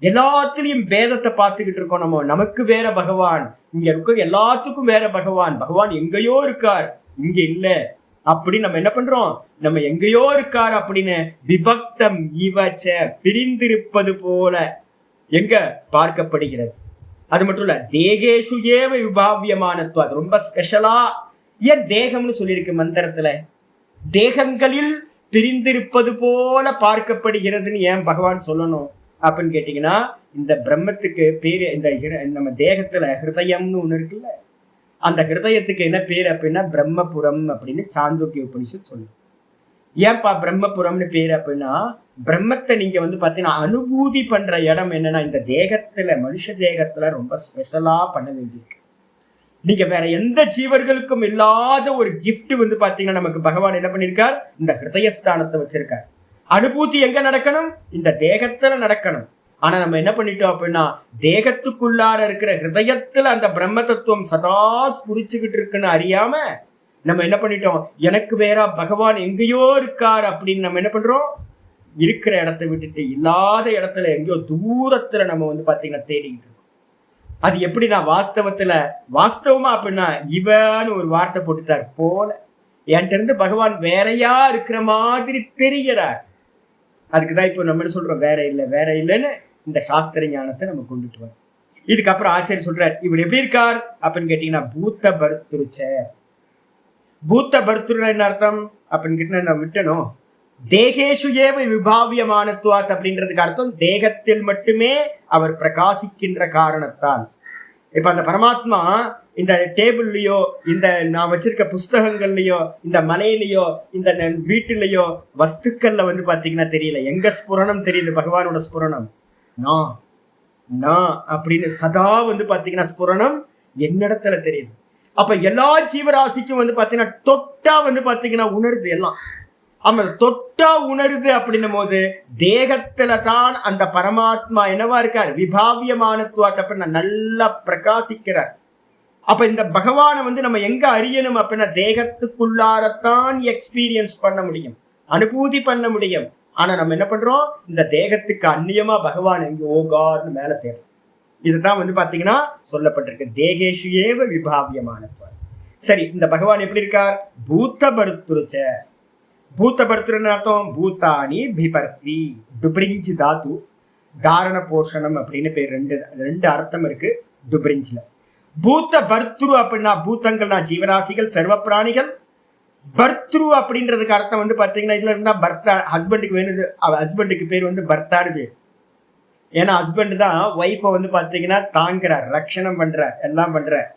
எல்லாத்துலயும் பேதத்தை பார்த்துக்கிட்டு இருக்கோம் நம்ம. நமக்கு வேற பகவான், இங்க இருக்க எல்லாத்துக்கும் வேற பகவான். பகவான் எங்கேயோ இருக்கார், இங்க இல்ல அப்படி நம்ம என்ன பண்றோம்? நம்ம எங்கேயோ இருக்கார் அப்படின்னு விபக்தம் இவச்ச, பிரிந்திருப்பது போல எங்க பார்க்கப்படுகிறது. அது மட்டும் இல்ல, தேகேஷு ஏவ விபாவியமானத்துவம், அது ரொம்ப ஸ்பெஷலா. ஏன் தேகம்னு சொல்லியிருக்கு மந்திரத்துல? தேகங்களில் பிரிந்திருப்பது போல பார்க்கப்படுகிறதுன்னு ஏன் பகவான் சொல்லணும் அப்படின்னு கேட்டீங்கன்னா, இந்த பிரம்மத்துக்கு பேரு, இந்த நம்ம தேகத்துல ஹிருதயம்னு ஒண்ணு இருக்குல்ல, அந்த ஹிருதயத்துக்கு என்ன பேர் அப்படின்னா பிரம்மபுரம் அப்படின்னு சாந்தோக்கிய உபனிஷத் சொல்லு. ஏன்பா பிரம்மபுரம்னு பேர் அப்படின்னா, பிரம்மத்தை நீங்க வந்து பாத்தீங்கன்னா அனுபூதி பண்ற இடம் என்னன்னா இந்த தேகத்துல, மனுஷ தேகத்துல ரொம்ப ஸ்பெஷலா பண்ண வேண்டியிருக்கு. நீங்க வேற எந்த ஜீவர்களுக்கும் இல்லாத ஒரு கிஃப்ட் வந்து பாத்தீங்கன்னா நமக்கு பகவான் என்ன பண்ணிருக்கார்? இந்த ஹிருதயஸ்தானத்தை வச்சிருக்கார். அனுபூதி எங்க நடக்கணும்? இந்த தேகத்துல நடக்கணும். ஆனா நம்ம என்ன பண்ணிட்டோம் அப்படின்னா, தேகத்துக்குள்ளார இருக்கிற ஹிருதயத்துல அந்த பிரம்ம தத்துவம் சதா புரிச்சுக்கிட்டு இருக்குன்னு அறியாம நம்ம என்ன பண்ணிட்டோம்? எனக்கு வேற பகவான் எங்கேயோ இருக்கார் அப்படின்னு நம்ம என்ன பண்றோம்? இருக்கிற இடத்தை விட்டுட்டு இல்லாத இடத்துல எங்கேயோ தூரத்துல நம்ம வந்து பாத்தீங்கன்னா தேடிக்கிட்டு இருக்கோம். அது எப்படின்னா வாஸ்தவமா அப்படின்னா இவன்னு ஒரு வார்த்தை போட்டுட்டார் போல, என்கிட்ட இருந்து பகவான் வேறையா இருக்கிற மாதிரி தெரிகிறார். அதுக்குதான் இப்போ நம்ம என்ன சொல்றோம்? வேற இல்லைன்னு இந்த சாஸ்திர ஞானத்தை நம்ம கொண்டுட்டு வரோம். இதுக்கப்புறம் ஆச்சாரிய சொல்றார், இவர் எப்படி இருக்கார் அப்படின்னு கேட்டீங்கன்னா பூத்த பர்த்துருச்ச. பூத்த பர்த்துரு என்ன அர்த்தம் அப்படின்னு கேட்டீங்கன்னா, நான் விட்டணும், தேகேஷு ஏவ விபாவியமானத்துவாத் அப்படின்றதுக்கு அர்த்தம் தேகத்தில் மட்டுமே அவர் பிரகாசிக்கின்ற காரணத்தால். இப்ப அந்த பரமாத்மா இந்த டேபிள்லயோ, இந்த நான் வச்சிருக்க புஸ்தகங்கள்லயோ, இந்த மலையிலயோ, இந்த வீட்டுலயோ, வஸ்துக்கள்ல வந்து பாத்தீங்கன்னா தெரியல. எங்க ஸ்புரணம் தெரியுது? பகவானோட ஸ்புரணம் நான் அப்படின்னு சதா வந்து பாத்தீங்கன்னா ஸ்புரணம் என்னிடத்துல தெரியுது. அப்ப எல்லா ஜீவராசிக்கும் வந்து பாத்தீங்கன்னா தொட்டா வந்து பாத்தீங்கன்னா உணருது எல்லாம். ஆமா, தொட்டா உணருது அப்படின்னும் போது தேகத்துல தான் அந்த பரமாத்மா என்னவா இருக்கார்? விபாவியமானத்துவாத் அப்படின்னா நல்லா பிரகாசிக்கிறார். அப்ப இந்த பகவானை வந்து நம்ம எங்க அறியணும் அப்படின்னா தேகத்துக்குள்ளாரத்தான் எக்ஸ்பீரியன்ஸ் பண்ண முடியும், அனுபூதி பண்ண முடியும். ஆனா நம்ம என்ன பண்றோம்? இந்த தேகத்துக்கு அந்நியமா பகவான் எங்க ஓகார்னு மேல தேடும். இதுதான் வந்து பாத்தீங்கன்னா சொல்லப்பட்டிருக்கு, தேகேஷு ஏவ விபாவியமானத்துவாத். சரி, இந்த பகவான் எப்படி இருக்கார்? பூத்த பருத்துருச்ச. பூத்த பர்த்துன்னு அர்த்தம் பூத்தானி பிபர்த்தி, டுப்ரிஞ்சி தாத்து, தாரண போஷணம் அப்படின்னு பேர். ரெண்டு அர்த்தம் இருக்கு டுப்ரிஞ்சில. பூத்த பர்த்ரு அப்படின்னா பூத்தங்கள்னா ஜீவராசிகள், சர்வ பிராணிகள். பர்த்ரு அப்படின்றதுக்கு அர்த்தம் வந்து பாத்தீங்கன்னா இதுல இருந்தா பர்த்தா, ஹஸ்பண்டுக்கு வேணுது, ஹஸ்பண்டுக்கு பேர் வந்து பர்த்தான்னு பேர். ஏன்னா ஹஸ்பண்ட் தான் ஒய்ஃபை வந்து பாத்தீங்கன்னா தாங்குறார், ரட்சணம் பண்றார், எல்லாம் பண்றார்,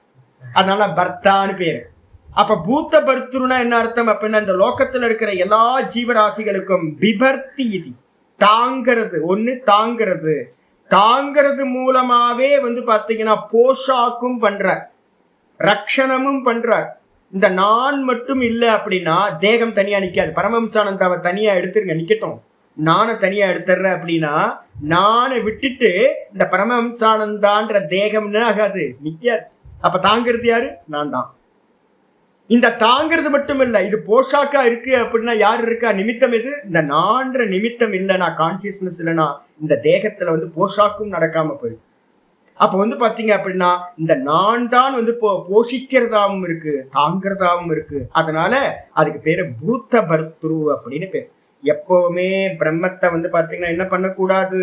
அதனால பர்த்தான்னு பேரு. அப்ப பூத்த பர்த்துருனா என்ன அர்த்தம் அப்படின்னா இந்த லோகத்துல இருக்கிற எல்லா ஜீவராசிகளுக்கும் பிபர்த்தி, இது தாங்கிறது, ஒண்ணு தாங்கிறது மூலமாவே வந்து பாத்தீங்கன்னா போஷாக்கும் பண்றார், ரட்சணமும் பண்றார். இந்த நான் மட்டும் இல்லை அப்படின்னா தேகம் தனியா நிக்காது. பரமஹம்சானந்தாவை தனியா எடுத்துருங்க, நிக்கட்டும். நானை தனியா எடுத்துடுற அப்படின்னா நானை விட்டுட்டு இந்த பரமஹம்சானந்தான்ற தேகம்னு ஆகாது, நிக்காது. அப்ப தாங்கிறது யாரு? நான் தான். இந்த தாங்கிறது மட்டும் இல்ல, இது போஷாக்கா இருக்கு அப்படின்னா யாரு இருக்கா? நிமித்தம். எது? இந்த நான்ற நிமித்தம் இல்லைனா, கான்சியஸ்னஸ் இல்லைனா இந்த தேகத்துல வந்து போஷாக்கும் நடக்காம போயிடும். அப்ப வந்து பாத்தீங்க அப்படின்னா இந்த நான் தான் வந்து போஷிக்கிறதாவும் இருக்கு, தாங்கிறதாவும் இருக்கு. அதனால அதுக்கு பேரு பூத்த பர்த்ரு அப்படின்னு பேர். எப்பவுமே பிரம்மத்தை வந்து பாத்தீங்கன்னா என்ன பண்ணக்கூடாது?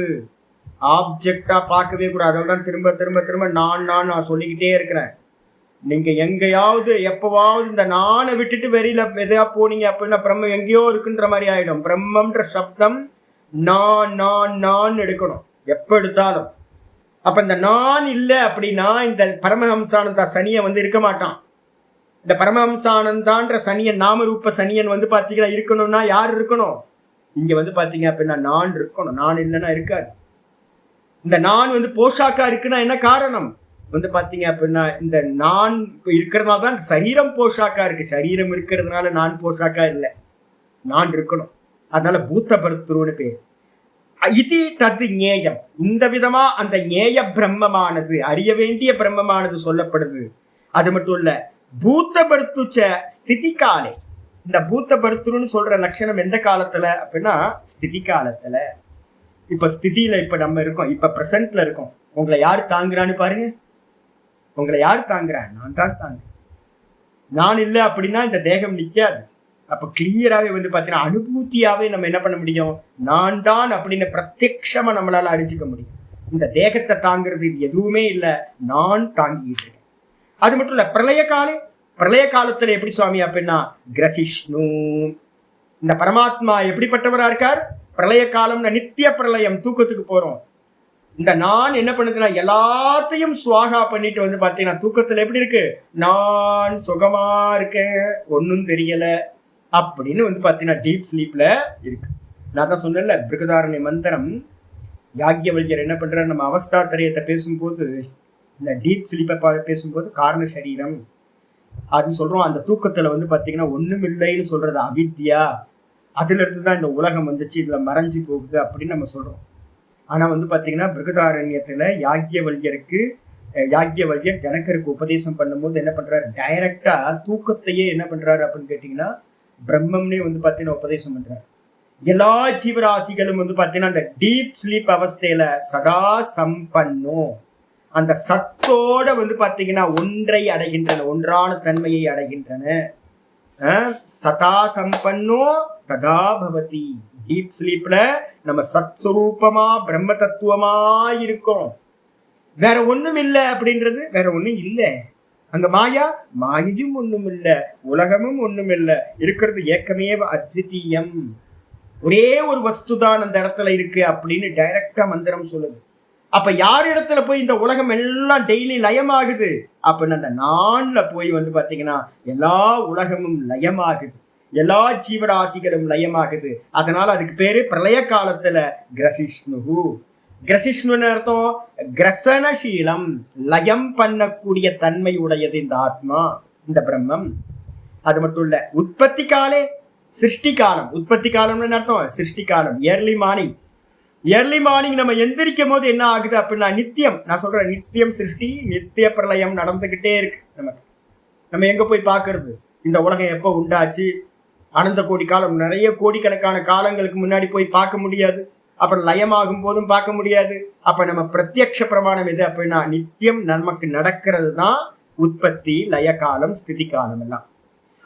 ஆப்ஜெக்டா பார்க்கவே கூடாது. அதனால்தான் திரும்ப திரும்ப திரும்ப நான் சொல்லிக்கிட்டே இருக்கிறேன். நீங்க எங்கேயாவது எப்பவாவது இந்த நானை விட்டுட்டு வெளியில எதையா போனீங்க அப்படின்னா பிரம்மம் எங்கேயோ இருக்குன்ற மாதிரி ஆயிடும். பிரம்மன்ற சப்தம் நான் எடுக்கணும் எப்ப எடுத்தாலும். அப்ப இந்த நான் இல்லை அப்படின்னா இந்த பரமஹம்சானந்தா சனியை வந்து இருக்க மாட்டான். இந்த பரமஹம்சானந்தான்ற சனியன், நாமரூப சனியன் வந்து பாத்தீங்கன்னா இருக்கணும்னா யார் இருக்கணும்? இங்க வந்து பாத்தீங்க அப்படின்னா நான் இருக்கணும். நான் இல்லைன்னா இருக்காது. இந்த நான் வந்து போஷாக்கா இருக்குன்னா என்ன காரணம் வந்து பாத்தீங்க அப்படின்னா, இந்த நான் இருக்கிறதுனால தான் சரீரம் போஷாக்கா இருக்கு. சரீரம் இருக்கிறதுனால நான் போஷாக்கா இல்லை, நான் இருக்கணும். அதனால பூத்த பருத்துருன்னு பேர். இது தது ஞேயம். இந்த விதமா அந்த ஞேய பிரம்மமானது, அறிய வேண்டிய பிரம்மமானது சொல்லப்படுது. அது மட்டும் இல்ல, பூத்த பருத்துச்ச ஸ்திதி காலே. இந்த பூத்த பருத்துருன்னு சொல்ற லட்சணம் எந்த காலத்துல அப்படின்னா ஸ்திதி காலத்துல. இப்ப ஸ்திதியில இப்ப நம்ம இருக்கோம், இப்ப பிரசன்ட்ல இருக்கோம். உங்களை யார் தாங்குறான்னு பாருங்க. உங்களை யார் தாங்குறான்? நான் தான் தாங்குறேன். நான் இல்லை அப்படின்னா இந்த தேகம் நிக்காது. அப்ப கிளியராகவே வந்து பாத்தீங்கன்னா அனுபூத்தியாவே நம்ம என்ன பண்ண முடியும்? நான் தான் அப்படின்னு பிரத்யட்சமா நம்மளால அறிஞ்சிக்க முடியும். இந்த தேகத்தை தாங்கிறது இது எதுவுமே இல்லை, நான் தாங்கிட்டு இருக்கேன். அது மட்டும் இல்ல, பிரளய காலத்துல எப்படி சுவாமி அப்படின்னா கிரசிஷ்ணு. இந்த பரமாத்மா எப்படிப்பட்டவரா இருக்கார்? பிரளய காலம்னா நித்திய பிரளயம், தூக்கத்துக்கு போறோம். இந்த நான் என்ன பண்ணுதுன்னா எல்லாத்தையும் சுவாகா பண்ணிட்டு வந்து பாத்தீங்கன்னா தூக்கத்துல எப்படி இருக்கு? நான் சுகமா இருக்கேன், ஒன்னும் தெரியல அப்படின்னு வந்து பாத்தீங்கன்னா டீப் ஸ்லீப்ல இருக்கு. நான் தான் சொன்னேன்ல, பிருகதாரண்ய மந்திரம் யாக்ஞவல்யர் என்ன பண்றாரு, நம்ம அவஸ்தா திரயத்தை பேசும்போது, இந்த டீப் ஸ்லீப்பை பேசும்போது காரண சரீரம் அது சொல்றோம். அந்த தூக்கத்துல வந்து பாத்தீங்கன்னா ஒண்ணும் இல்லைன்னு சொல்றது அவித்யா. அதுல இருந்துதான் இந்த உலகம் வந்துச்சு, இதுல மறைஞ்சு போகுது அப்படின்னு நம்ம சொல்றோம். ஆனா வந்து பாத்தீங்கன்னா பிருகதாரண்யத்துல யாக்ஞவல்யர் ஜனகருக்கு உபதேசம் பண்ணும்போது என்ன பண்றாரு, டைரக்டா தூக்கத்தையே என்ன பண்றாரு அப்படின்னு கேட்டீங்கன்னா பிரம்மம்னே வந்து பாத்தீங்கன்னா உபதேசம் பண்றாரு. எல்லா ஜீவராசிகளும் வந்து பாத்தீங்கன்னா அந்த டீப் ஸ்லீப் அவஸ்தையில சதா சம்பன்னோ, அந்த சத்தோட வந்து பாத்தீங்கன்னா ஒன்றை அடைகின்றன, ஒன்றான தன்மையை அடைகின்றன. சதா சம்பன்னோ ததா பவதி. டீப் ஸ்லீப்ல நம்ம சத்ஸ்வரூபமா பிரம்ம தத்துவமா இருக்கோம். வேற ஒண்ணும் இல்லை அப்படின்றது வேற ஒண்ணும் இல்லை. அங்க மாயையும் ஒண்ணும் இல்லை, உலகமும் ஒண்ணும் இல்லை. இருக்கிறது ஏக்கமேவ அத்விதீயம், ஒரே ஒரு வஸ்துதான் அந்த இடத்துல இருக்கு அப்படின்னு டைரக்டா மந்திரம் சொல்லுது. அப்ப யார் இடத்துல போய் இந்த உலகம் எல்லாம் டெய்லி லயமாகுது அப்படின்னு அந்த நான்ல போய் வந்து பாத்தீங்கன்னா எல்லா உலகமும் லயமாகுது, எல்லா ஜீவராசிகளும் லயமாகுது. அதனால அதுக்கு பேரு பிரளய காலத்துல கிரசிஷ்ணு. கிரசிஷ்ணுன்னு அர்த்தம் கிரசனசீலம், லயம் பண்ணக்கூடிய தன்மை உடையது இந்த ஆத்மா, இந்த பிரம்மம். அது மட்டும் இல்ல, உற்பத்தி காலே சிருஷ்டி காலம். உற்பத்தி காலம்னு அர்த்தம் சிருஷ்டி காலம். ஏர்லி மார்னிங் நம்ம எந்திரிக்கும் போது என்ன ஆகுது அப்படின்னா நித்தியம், நான் சொல்றேன் நித்தியம் சிருஷ்டி நித்திய பிரளயம் நடந்துகிட்டே இருக்கு. நம்ம எங்க போய் பாக்குறது? இந்த உலகம் எப்ப உண்டாச்சு, அனந்த கோடி காலம், நிறைய கோடிக்கணக்கான காலங்களுக்கு முன்னாடி போய் பார்க்க முடியாது. அப்புறம் லயமாகும் போதும் பார்க்க முடியாது. அப்ப நம்ம பிரத்யக்ஷ பிரமாணம் எது அப்படின்னா நித்தியம் நமக்கு நடக்கிறது தான் உற்பத்தி, லய காலம், ஸ்திதி காலம் எல்லாம்.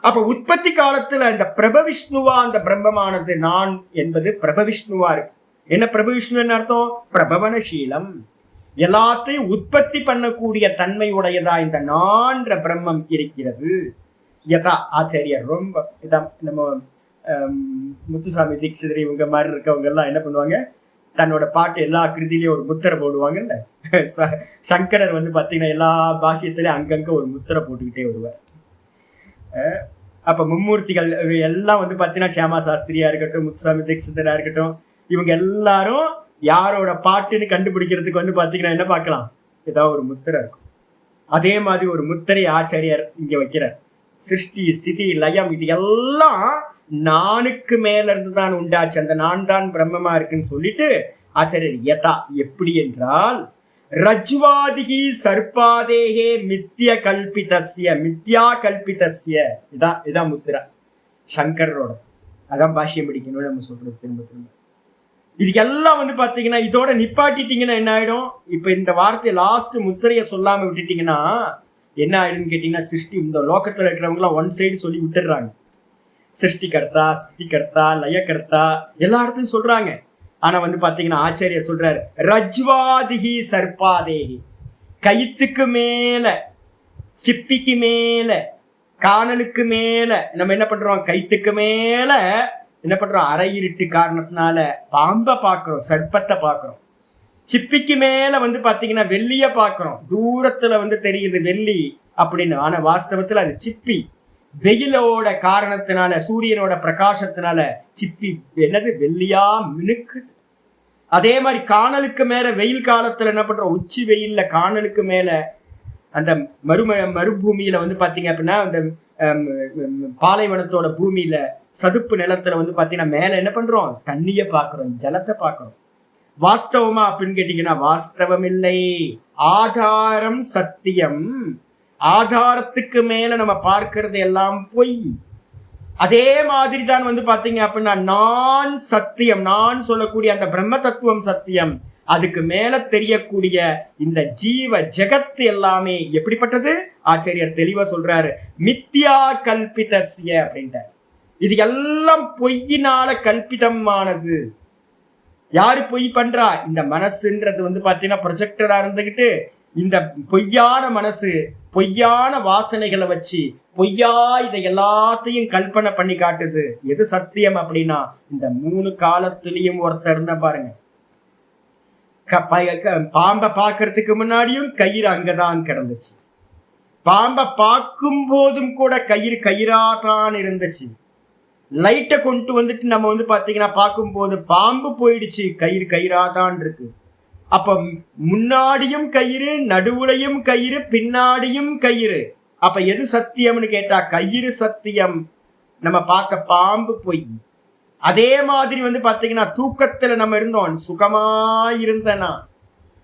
அப்ப உற்பத்தி காலத்துல இந்த பிரபவிஷ்ணுவா அந்த பிரம்மமானது நான் என்பது பிரபவிஷ்ணுவா இருக்கு. என்ன பிரபவிஷ்ணுன்னு அர்த்தம்? பிரபவனசீலம், எல்லாத்தையும் உற்பத்தி பண்ணக்கூடிய தன்மை உடையதா இந்த நான்ற பிரம்மம் இருக்கிறது. யதா ஆச்சாரியர் ரொம்ப இதான் நம்ம முத்துசாமி தீட்சிதர் இவங்க மாதிரி இருக்கவங்க எல்லாம் என்ன பண்ணுவாங்க, தன்னோட பாட்டு எல்லா கிருதியிலையும் ஒரு முத்திரை போடுவாங்கல்ல. சங்கரர் வந்து பாத்தீங்கன்னா எல்லா பாஷ்யத்திலையும் அங்கங்க ஒரு முத்திரை போட்டுக்கிட்டே வருவார். அப்ப மும்மூர்த்திகள் எல்லாம் வந்து பாத்தீங்கன்னா சியாமா சாஸ்திரியா இருக்கட்டும், முத்துசாமி தீட்சிதரா இருக்கட்டும், இவங்க எல்லாரும் யாரோட பாட்டுன்னு கண்டுபிடிக்கிறதுக்கு வந்து பாத்தீங்கன்னா என்ன பார்க்கலாம், ஏதாவது ஒரு முத்திரை இருக்கும். அதே மாதிரி ஒரு முத்திரை ஆச்சாரியர் இங்க வைக்கிறார். சிருஷ்டி ஸ்திதி லயம் இது எல்லாம் நானுக்கு மேல இருந்துதான் உண்டாச்சு, அந்த நான் தான் பிரம்மமா இருக்குன்னு சொல்லிட்டு ஆச்சாரியர் யதா எப்படி என்றால் ரஜ்வாதிகி சர்பாதேகே மித்யா கல்பிதஸ்ய இதான் முத்திரா சங்கரோட. அதான் பாஷ்யம் படிக்கணும்னு நம்ம சொல்றது திரும்ப. இதுக்கெல்லாம் வந்து பாத்தீங்கன்னா இதோட நிப்பாட்டிட்டீங்கன்னா என்ன ஆயிடும்? இப்ப இந்த வார்த்தை லாஸ்ட் முத்திரைய சொல்லாம விட்டுட்டீங்கன்னா என்ன ஆயிடுன்னு கேட்டீங்கன்னா, சிருஷ்டி இந்த லோகத்துல இருக்கிறவங்க எல்லாம் ஒன் சைடு சொல்லி விட்டுடுறாங்க. சிருஷ்டிகர்த்தா, ஸ்திதிகர்த்தா, லயகர்த்தா எல்லா இடத்துலையும் சொல்றாங்க. ஆனா வந்து பாத்தீங்கன்னா ஆச்சாரியர் சொல்றாரு ரஜ்வாதிகி சர்பாதேகி, கயித்துக்கு மேல, சிப்பிக்கு மேல, காணலுக்கு மேல நம்ம என்ன பண்றோம், கைத்துக்கு மேல என்ன பண்றோம், அரை இருட்டு காரணத்தினால பாம்பை பாக்குறோம், சர்ப்பத்தை பாக்குறோம். சிப்பிக்கு மேல வந்து பாத்தீங்கன்னா வெள்ளிய பாக்குறோம், தூரத்துல வந்து தெரியுது வெள்ளி, அப்படின்னு. ஆனா வாஸ்தவத்துல அது சிப்பி. வெயிலோட காரணத்தினால, சூரியனோட பிரகாசத்தினால சிப்பி என்னது வெள்ளியா மினுக்குது. அதே மாதிரி காணலுக்கு மேல வெயில் காலத்துல என்ன பண்றோம், உச்சி வெயில்ல காணலுக்கு மேல அந்த மறுபூமியில வந்து பாத்தீங்க அப்படின்னா, அந்த பாலைவனத்தோட பூமியில சதுப்பு நிலத்துல வந்து பாத்தீங்கன்னா மேல என்ன பண்றோம், தண்ணிய பாக்குறோம், ஜலத்தை பாக்குறோம். வாஸ்தவமா அப்படின்னு கேட்டீங்கன்னா வாஸ்தவம் இல்லை. ஆதாரம் சத்தியம். ஆதாரத்துக்கு மேல நம்ம பார்க்கிறது எல்லாம் பொய். அதே மாதிரி தான் வந்து பாத்தீங்க அப்படின்னா நான் சத்தியம், நான் சொல்லக்கூடிய அந்த பிரம்ம தத்துவம் சத்தியம். அதுக்கு மேல தெரியக்கூடிய இந்த ஜீவ ஜெகத்து எல்லாமே எப்படிப்பட்டது, ஆச்சாரியர் தெளிவா சொல்றாரு, மித்யா கல்பிதஸ்ய அப்படின்ட்டு. இது எல்லாம் பொய்யினால கல்பிதமானது. யாரு பொய் பண்றா, இந்த மனசுன்றது வந்து பாத்தீங்கன்னா ப்ரொஜெக்டரா இருந்துகிட்டு இந்த பொய்யான மனசு பொய்யான வாசனைகளை வச்சு பொய்யா இதை எல்லாத்தையும் கல்பனை பண்ணி காட்டுது. எது சத்தியம் அப்படின்னா இந்த 3 காலத்திலையும் ஒருத்தர் இருந்தா பாருங்க. பாம்பை பார்க்கறதுக்கு முன்னாடியும் கயிறு அங்கதான் கிடந்துச்சு. பாம்பை பார்க்கும் போதும் கூட கயிறு கயிறாதான் இருந்துச்சு. லைட்டை கொண்டு வந்துட்டு நம்ம வந்து பாத்தீங்கன்னா பார்க்கும்போது பாம்பு போயிடுச்சு, கயிறு கயிறாதான் இருக்கு. அப்ப முன்னாடியும் கயிறு, நடுவுலையும் கயிறு, பின்னாடியும் கயிறு. அப்ப எது சத்தியம்னு கேட்டா கயிறு சத்தியம், நம்ம பார்த்த பாம்பு பொய். அதே மாதிரி வந்து பாத்தீங்கன்னா தூக்கத்துல நம்ம இருந்தோம், சுகமா இருந்தனா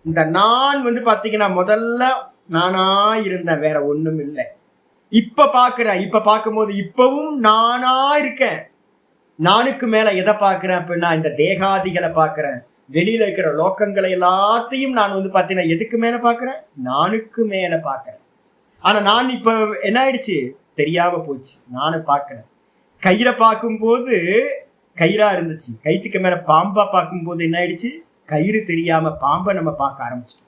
இந்த நான் வந்து பாத்தீங்கன்னா முதல்ல நானா இருந்தேன், வேற ஒண்ணும் இல்லை. இப்ப பாக்குறேன், இப்ப பார்க்கும்போது இப்பவும் நானா இருக்கேன். நானுக்கு மேல எதை பாக்குறேன் அப்படின்னா இந்த தேகாதிகளை பாக்குறேன், வெளியில இருக்கிற லோக்கங்களை எல்லாத்தையும் நான் வந்து பாத்தீங்கன்னா எதுக்கு மேல பாக்குறேன், நானுக்கு மேல பாக்குறேன். ஆனா நான் இப்ப என்ன ஆயிடுச்சு தெரியாம போச்சு, நானும் பாக்குறேன். கயிறை பார்க்கும்போது கயிறா இருந்துச்சு, கயிற்றுக்கு மேல பாம்பா பார்க்கும்போது என்ன ஆயிடுச்சு, கயிறு தெரியாம பாம்பை நம்ம பார்க்க ஆரம்பிச்சிட்டோம்.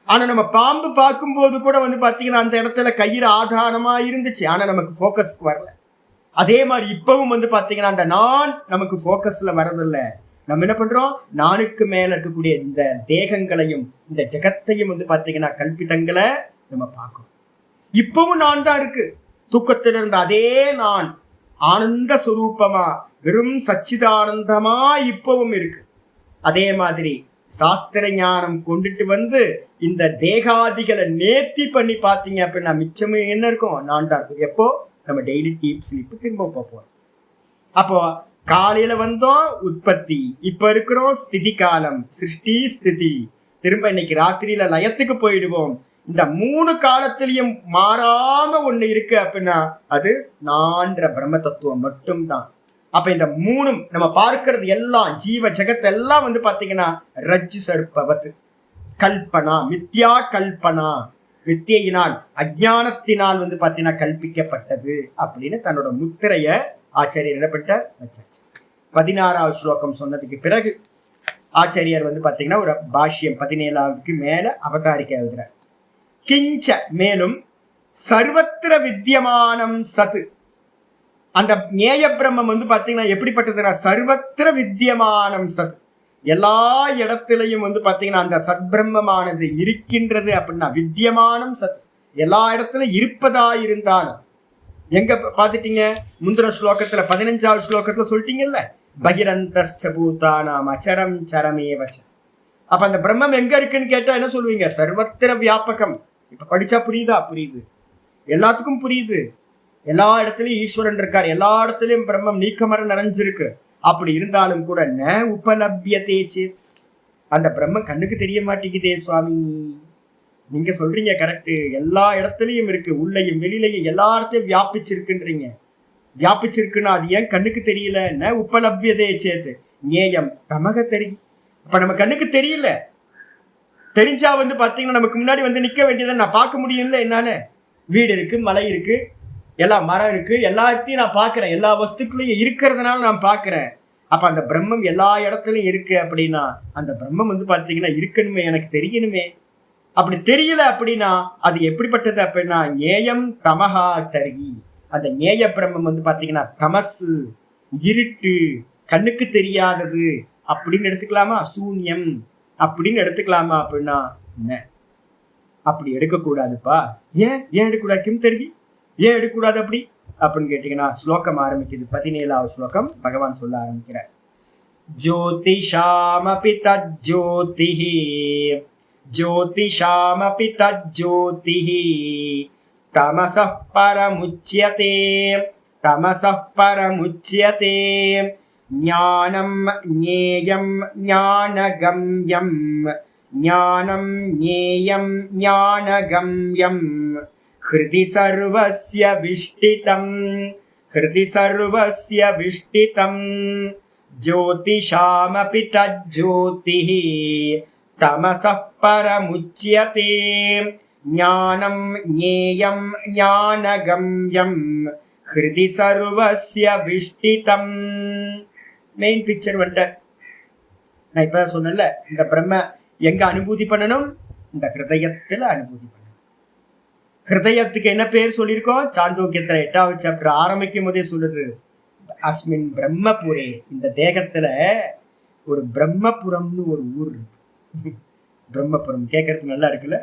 ஆனா நம்ம பாம்பு பார்க்கும்போது கூட வந்து பாத்தீங்கன்னா அந்த இடத்துல கயிறு ஆதாரமா இருந்துச்சு, ஆனா நமக்கு போக்கஸ்க்கு வரல. அதே மாதிரி இப்பவும் வந்து பாத்தீங்கன்னா அந்த நான் நமக்கு போக்கஸ்ல வரதில்லை. நம்ம என்ன பண்றோம், நானுக்கு மேல இருக்கக்கூடிய இந்த தேகங்களையும் இந்த ஜெகத்தையும் வந்து பாத்தீங்கன்னா கல்பிதங்களை நம்ம பார்க்கணும். இப்பவும் நான் தான் இருக்கு, தூக்கத்தில் இருந்த அதே நான் ஆனந்த சுரூபமா வெறும் சச்சிதானந்தமா இப்பவும் இருக்கு. அதே மாதிரி சாஸ்திர ஞானம் கொண்டுட்டு வந்து இந்த தேகாதிகளை நேர்த்தி பண்ணி பார்த்தீங்க அப்படின்னா மிச்சமும் என்ன இருக்கும், நான் தான் இருக்கும். எப்போ நம்ம டெய்லி டீப் ஸ்லீப் திரும்ப போவோம். அப்போ காலையில வந்தோம் உற்பத்தி, இப்ப இருக்கிறோம் ஸ்திதி காலம், சிருஷ்டி ஸ்திதி, திரும்ப இன்னைக்கு ராத்திரியில லயத்துக்கு போயிடுவோம். இந்த 3 காலத்திலையும் மாறாம ஒண்ணு இருக்கு அப்படின்னா அது நான்ற பிரம்ம தத்துவம் மட்டும்தான். அப்ப இந்த 3 நம்ம பார்க்கிறது எல்லாம் ஜீவ ஜெகத் எல்லாம் வந்து பாத்தீங்கன்னா ரஜ்ஜு சர்ப்பவத் கல்பனா, மித்யா கல்பனா, வித்தியினால் அஜானத்தினால் வந்து பாத்தீங்கன்னா கல்பிக்கப்பட்டது அப்படின்னு தன்னோட முத்திரைய ஆச்சாரியர் இடப்பட்ட வச்சாச்சு. 16வது ஸ்லோகம் சொன்னதுக்கு பிறகு ஆச்சாரியர் வந்து பாத்தீங்கன்னா ஒரு பாஷ்யம் 17க்கு மேல அவதாரிக்க எழுதுறார். கிஞ்ச மேலும் சர்வத்திர வித்தியமானம் சத்து, அந்த ஞேய பிரம்மம் வந்து பாத்தீங்கன்னா எப்படிப்பட்டதுன்னா சர்வத்திர வித்தியமானம் சத், எல்லா இடத்திலையும் வந்து பாத்தீங்கன்னா அந்த சத் பிரம்மமானது இருக்கின்றது அப்படின்னா வித்தியமானம் சத், எல்லா இடத்துலயும் இருப்பதா இருந்தாலும். எங்க பாத்துட்டீங்க, முந்திர ஸ்லோகத்துல 15வது ஸ்லோகத்துல சொல்லிட்டீங்கல்ல, பகிரந்த பூதானாம் அச்சரம் சரமே வச்ச. அப்ப அந்த பிரம்மம் எங்க இருக்குன்னு கேட்டா என்ன சொல்லுவீங்க, சர்வத்திர வியாபகம். இப்ப படிச்சா புரியுதா, புரியுது, எல்லாத்துக்கும் புரியுது. எல்லா இடத்துலயும் ஈஸ்வரன் இருக்கார், எல்லா இடத்துலயும் பிரம்மம் நீக்கமர நிறைஞ்சிருக்கு. அப்படி இருந்தாலும் கூட ந உபலபியதே சேத், அந்த பிரம்மம் கண்ணுக்கு தெரிய மாட்டேங்குதே சுவாமி. நீங்க சொல்றீங்க கரெக்ட், எல்லா இடத்துலயும் இருக்கு, உள்ளையும் வெளியிலையும் எல்லா இடத்தையும் வியாபிச்சிருக்குன்றீங்க. வியாபிச்சிருக்குன்னா அது ஏன் கண்ணுக்கு தெரியல, ந உபலபியதே சேத் ஞேயம் தமக தெரியும். அப்ப நம்ம கண்ணுக்கு தெரியல, தெரிஞ்சா வந்து பாத்தீங்கன்னா நமக்கு முன்னாடி வந்து நிக்க வேண்டியதை நான் பார்க்க முடியும்ல. என்னால வீடு இருக்கு, மலை இருக்கு, எல்லா மரம் இருக்கு, எல்லாத்தையும் நான் பார்க்கிறேன், எல்லா வஸ்துக்களையும் இருக்கிறதுனால நான் பார்க்கிறேன். அப்ப அந்த பிரம்மம் எல்லா இடத்துலயும் இருக்கு அப்படின்னா அந்த பிரம்மம் வந்து பாத்தீங்கன்னா இருக்கணுமே, எனக்கு தெரியணுமே. அப்படி தெரியல அப்படின்னா அது எப்படிப்பட்டது அப்படின்னா ஞேயம் தமஹா தர்கி, அந்த ஞேய பிரம்மம் வந்து பாத்தீங்கன்னா தமசு, இருட்டு, கண்ணுக்கு தெரியாதது அப்படின்னு எடுத்துக்கலாமா, சூன்யம் அப்படின்னு எடுத்துக்கலாமா அப்படின்னா என்ன. அப்படி எடுக்கக்கூடாதுப்பா. ஏன் எடுக்கக்கூடாது? கிம் தெரிவி, ஏன் எடுக்கக்கூடாது அப்படி அப்படின்னு கேட்டீங்கன்னா, ஸ்லோகம் ஆரம்பிக்குது. 17வது ஸ்லோகம் பகவான் சொல்ல ஆரம்பிக்கிறார். ஜோதிஷாமபி தஜ்ஜோதிஹி, ஜோதிஷாமபி தஜ்ஜோதிஹி தமஸः பரமுச்யதே, தமஸः பரமுச்யதே ஞானம் ஞேயம் ஞானகம்யம், ஞானம் ஞேயம் ஞானகம்யம் ஹ்ருதி சர்வஸ்ய விஷ்டிதம், ஹ்ருதி சர்வஸ்ய விஷ்டிதம் ஜோதிஷாமபி தஜ்ஜோதிஹி தமஸः பரமுச்யதே ஞானம் ஞேயம் ஞானகம்யம் ஹ்ருதி சர்வஸ்ய விஷ்டிதம். மெயின் பிக்சர் வந்துட்ட. நான் இப்ப சொன்னல, இந்த பிரம்ம எங்க அனுபூதி பண்ணணும்? இந்த ஹிருதயத்துல அனுபூதி பண்ணணும். ஹிருதயத்துக்கு என்ன பேர் சொல்லியிருக்கோம்? சாந்தோக்கியத்துல 8வது சாப்டர் ஆரம்பிக்கும் போதே சொல்லுது, அஸ்மின் பிரம்மபுரே. இந்த தேகத்துல ஒரு பிரம்மபுரம்னு ஒரு ஊர் இருக்கு. பிரம்மபுரம் கேட்கறதுக்கு நல்லா இருக்குல்ல?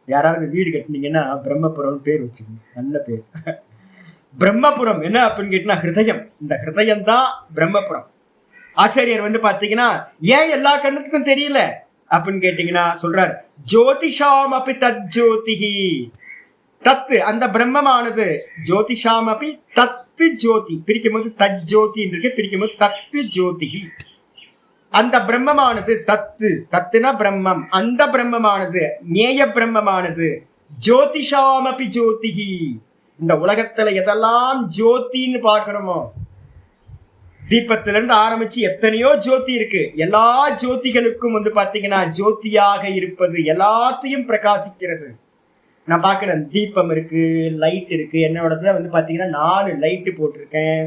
யாராவது வீடு கட்டினீங்கன்னா பிரம்மபுரம் பேர் வச்சுக்கணும், நல்ல பேர். பிரம்மபுரம் என்ன அப்படின்னு கேட்டீங்கன்னா ஹிருதயம். இந்த ஹிருதயம் தான் பிரம்மபுரம். ஆச்சாரியர் வந்து பாத்தீங்கன்னா ஏன் எல்லா கண்ணுக்கும் தெரியல அப்படின்னு கேட்டீங்கன்னா சொல்றார், ஜோதிஷாம் அப்படி தஜ்ஜோதிஹி. தத்து அந்த பிரம்மமானது, ஜோதிஷாம் அப்படி தத்து ஜோதி, பிரிக்கும் போது தஜ்ஜோதி இருக்கு, பிரிக்கும் போது தத்து ஜோதிஹி. அந்த பிரம்மமானது தத்து, தத்துனா பிரம்மம், அந்த பிரம்மமானது நேய பிரம்மமானது ஜோதிஷாம் அப்படி ஜோதிஹி. இந்த உலகத்துல எதெல்லாம் ஜோதின்னு பாக்குறோமோ, தீபத்துல இருந்து ஆரம்பிச்சு எத்தனையோ ஜோதி இருக்கு. எல்லா ஜோதிகளுக்கும் வந்து பாத்தீங்கன்னா ஜோதியாக இருப்பது, எல்லாத்தையும் பிரகாசிக்கிறது. நான் பாக்குறேன், தீபம் இருக்கு, லைட் இருக்கு. என்னோடதுல வந்து பாத்தீங்கன்னா 4 லைட்டு போட்டிருக்கேன்.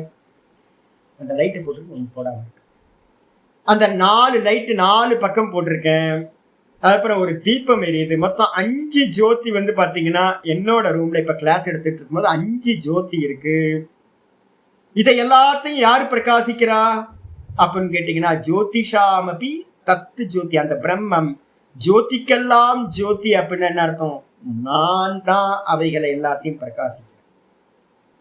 அந்த லைட்டு போட்டிருக்கு, ஒன்று போடாம இருக்கு. அந்த 4 லைட்டு 4 பக்கம் போட்டிருக்கேன். அதுக்கப்புறம் ஒரு தீபம் எரியுது. மொத்தம் 5 ஜோதி வந்து பாத்தீங்கன்னா என்னோட ரூம்ல இப்ப கிளாஸ் எடுத்துட்டு இருக்கும்போது 5 ஜோதி இருக்கு. இதை எல்லாத்தையும் யாரு பிரகாசிக்கிறா அப்படின்னு கேட்டீங்கன்னா ஜோதிஷாமபி தத்து ஜோதி. அந்த பிரம்மம் ஜோதிக்கெல்லாம் ஜோதி அப்படின்னு என்ன அர்த்தம்? நான் தான் அவைகளை எல்லாத்தையும் பிரகாசிக்கிறேன்.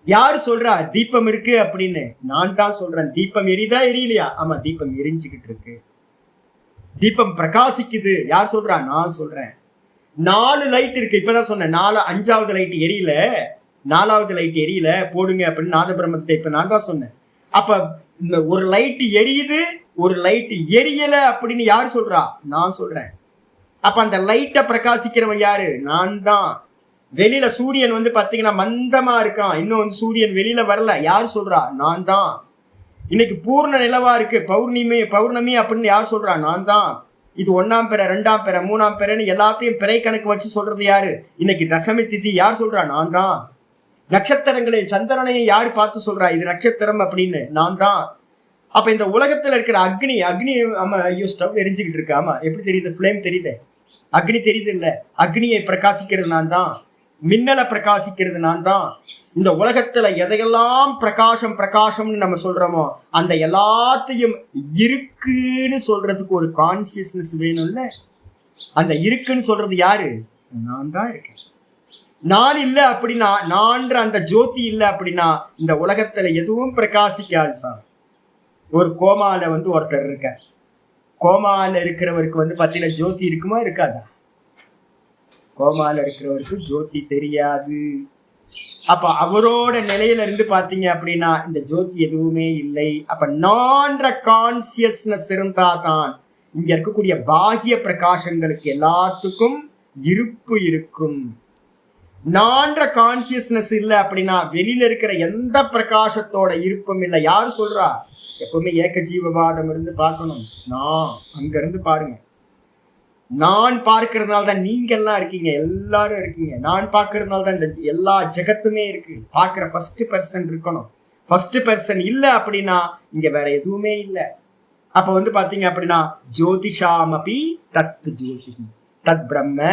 யாரு சொல்றா தீபம் இருக்கு அப்படின்னு? நான் தான் சொல்றேன். தீபம் எரியுதா எரியலையா? ஆமா, தீபம் எரிஞ்சுக்கிட்டு இருக்கு. தீபம் பிரகாசிக்குது. யார் சொல்றா? நான் சொல்றேன். 4 லைட் இருக்கு. இப்பதான் சொன்னேன், 5வது லைட் எரியல, 4வது லைட் எரியல, போடுங்க அப்படின்னு நாத பிரம்மத்தை இப்ப நான் தான் சொன்னேன். அப்ப இந்த ஒரு லைட் எரியுது, ஒரு லைட் எரியல அப்படின்னு யாரு சொல்றா? நான் சொல்றேன். அப்ப அந்த லைட்டை பிரகாசிக்கிறவன் யாரு? நான் தான். வெளியில சூரியன் வந்து பாத்தீங்கன்னா மந்தமா இருக்கான், இன்னும் வந்து சூரியன் வெளியில வரல. யாரு சொல்றா? நான் தான். இன்னைக்கு பூர்ண நிலவா இருக்கு, பௌர்ணமி அப்படின்னு யார் சொல்றா? நான் தான். இது 1ஆம் பிறை, 2ஆம் பிறை, 3ஆம் பிறைன்னு எல்லாத்தையும் பிறை கணக்கு வச்சு சொல்றது யாரு? இன்னைக்கு தசமி திதி. யார் சொல்றா? நான் தான். நட்சத்திரங்களையும் சந்திரனையும் யாரு பார்த்து சொல்றா இது நட்சத்திரம் அப்படின்னு? நான் தான். அப்ப இந்த உலகத்துல இருக்கிற அக்னி, ஆமா, ஐயோ ஸ்டவ் எரிஞ்சுக்கிட்டு இருக்கு. ஆமா, எப்படி தெரியுது? ஃபிளேம் தெரியுது, அக்னி தெரியுது இல்ல? அக்னியை பிரகாசிக்கிறது நான் தான். மின்னலை பிரகாசிக்கிறது நான் தான். இந்த உலகத்துல எதையெல்லாம் பிரகாசம்னு நம்ம சொல்றோமோ அந்த எல்லாத்தையும் இருக்குன்னு சொல்றதுக்கு ஒரு கான்சியஸ்னஸ் வேணும்ல. அந்த இருக்குன்னு சொல்றது யாரு? நான் தான் இருக்கேன். நான் இல்ல அப்படின்னா, நான்ற அந்த ஜோதி இல்ல அப்படின்னா இந்த உலகத்துல எதுவும் பிரகாசிக்காது சார். ஒரு கோமால வந்து ஒருத்தர் இருக்க, கோமால இருக்கிறவருக்கு வந்து பாத்தீங்கன்னா ஜோதி இருக்குமா இருக்காதா? கோமால இருக்கிறவருக்கு ஜோதி தெரியாது. அப்ப அவரோட நிலையில இருந்து பாத்தீங்க அப்படின்னா இந்த ஜோதி எதுவுமே இல்லை. அப்ப நான்ற கான்சியஸ்னஸ் இருந்தாதான் இங்க இருக்கக்கூடிய பாகிய பிரகாசங்களுக்கு எல்லாத்துக்கும் இருப்பு இருக்கும். நான்ற கான்சியஸ்னஸ் இல்லை அப்படின்னா வெளியில இருக்கிற எந்த பிரகாசத்தோட இருப்பும் இல்லை. யாரு சொல்றா? எப்பவுமே ஏக ஜீவவாதம் இருந்து பார்க்கணும். நான் அங்க இருந்து பாருங்க. நான் பார்க்கறதுனால தான் நீங்க எல்லாம் இருக்கீங்க, எல்லாரும் இருக்கீங்க. நான் பார்க்கறதுனால தான் இந்த எல்லா ஜெகத்துமே இருக்கு. பார்க்கிற ஃபர்ஸ்ட் பர்சன் இருக்கணும். ஃபர்ஸ்ட் பர்சன் இல்லை அப்படின்னா இங்க வேற எதுவுமே இல்லை. அப்ப வந்து பாத்தீங்க அப்படின்னா ஜோதிஷாமபி தத் ஜோதி தத் பிரம்ம.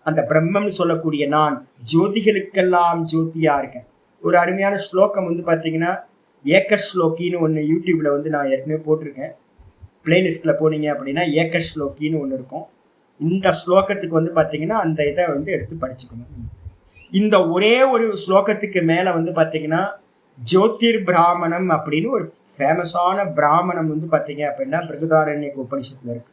அந்த பிரம்மம்னு சொல்லக்கூடிய நான் ஜோதிகளுக்கெல்லாம் ஜோதியா இருக்கேன். ஒரு அருமையான ஸ்லோகம் வந்து பாத்தீங்கன்னா ஏக ஸ்லோகின்னு ஒன்று யூடியூப்ல வந்து நான் ஏற்கனவே போட்டிருக்கேன். பிளேலிஸ்ட்ல போனீங்க அப்படின்னா ஏக ஸ்லோகின்னு ஒன்று இருக்கும். இந்த ஸ்லோகத்துக்கு வந்து பாத்தீங்கன்னா அந்த இதை வந்து எடுத்து படிச்சுக்கணும். இந்த ஒரே ஒரு ஸ்லோகத்துக்கு மேல வந்து பாத்தீங்கன்னா ஜோதிர் பிராமணம் அப்படின்னு ஒரு ஃபேமஸான பிராமணம் வந்து பாத்தீங்க அப்படின்னா பிருகதாரண்யக உபனிஷத்துல இருக்கு.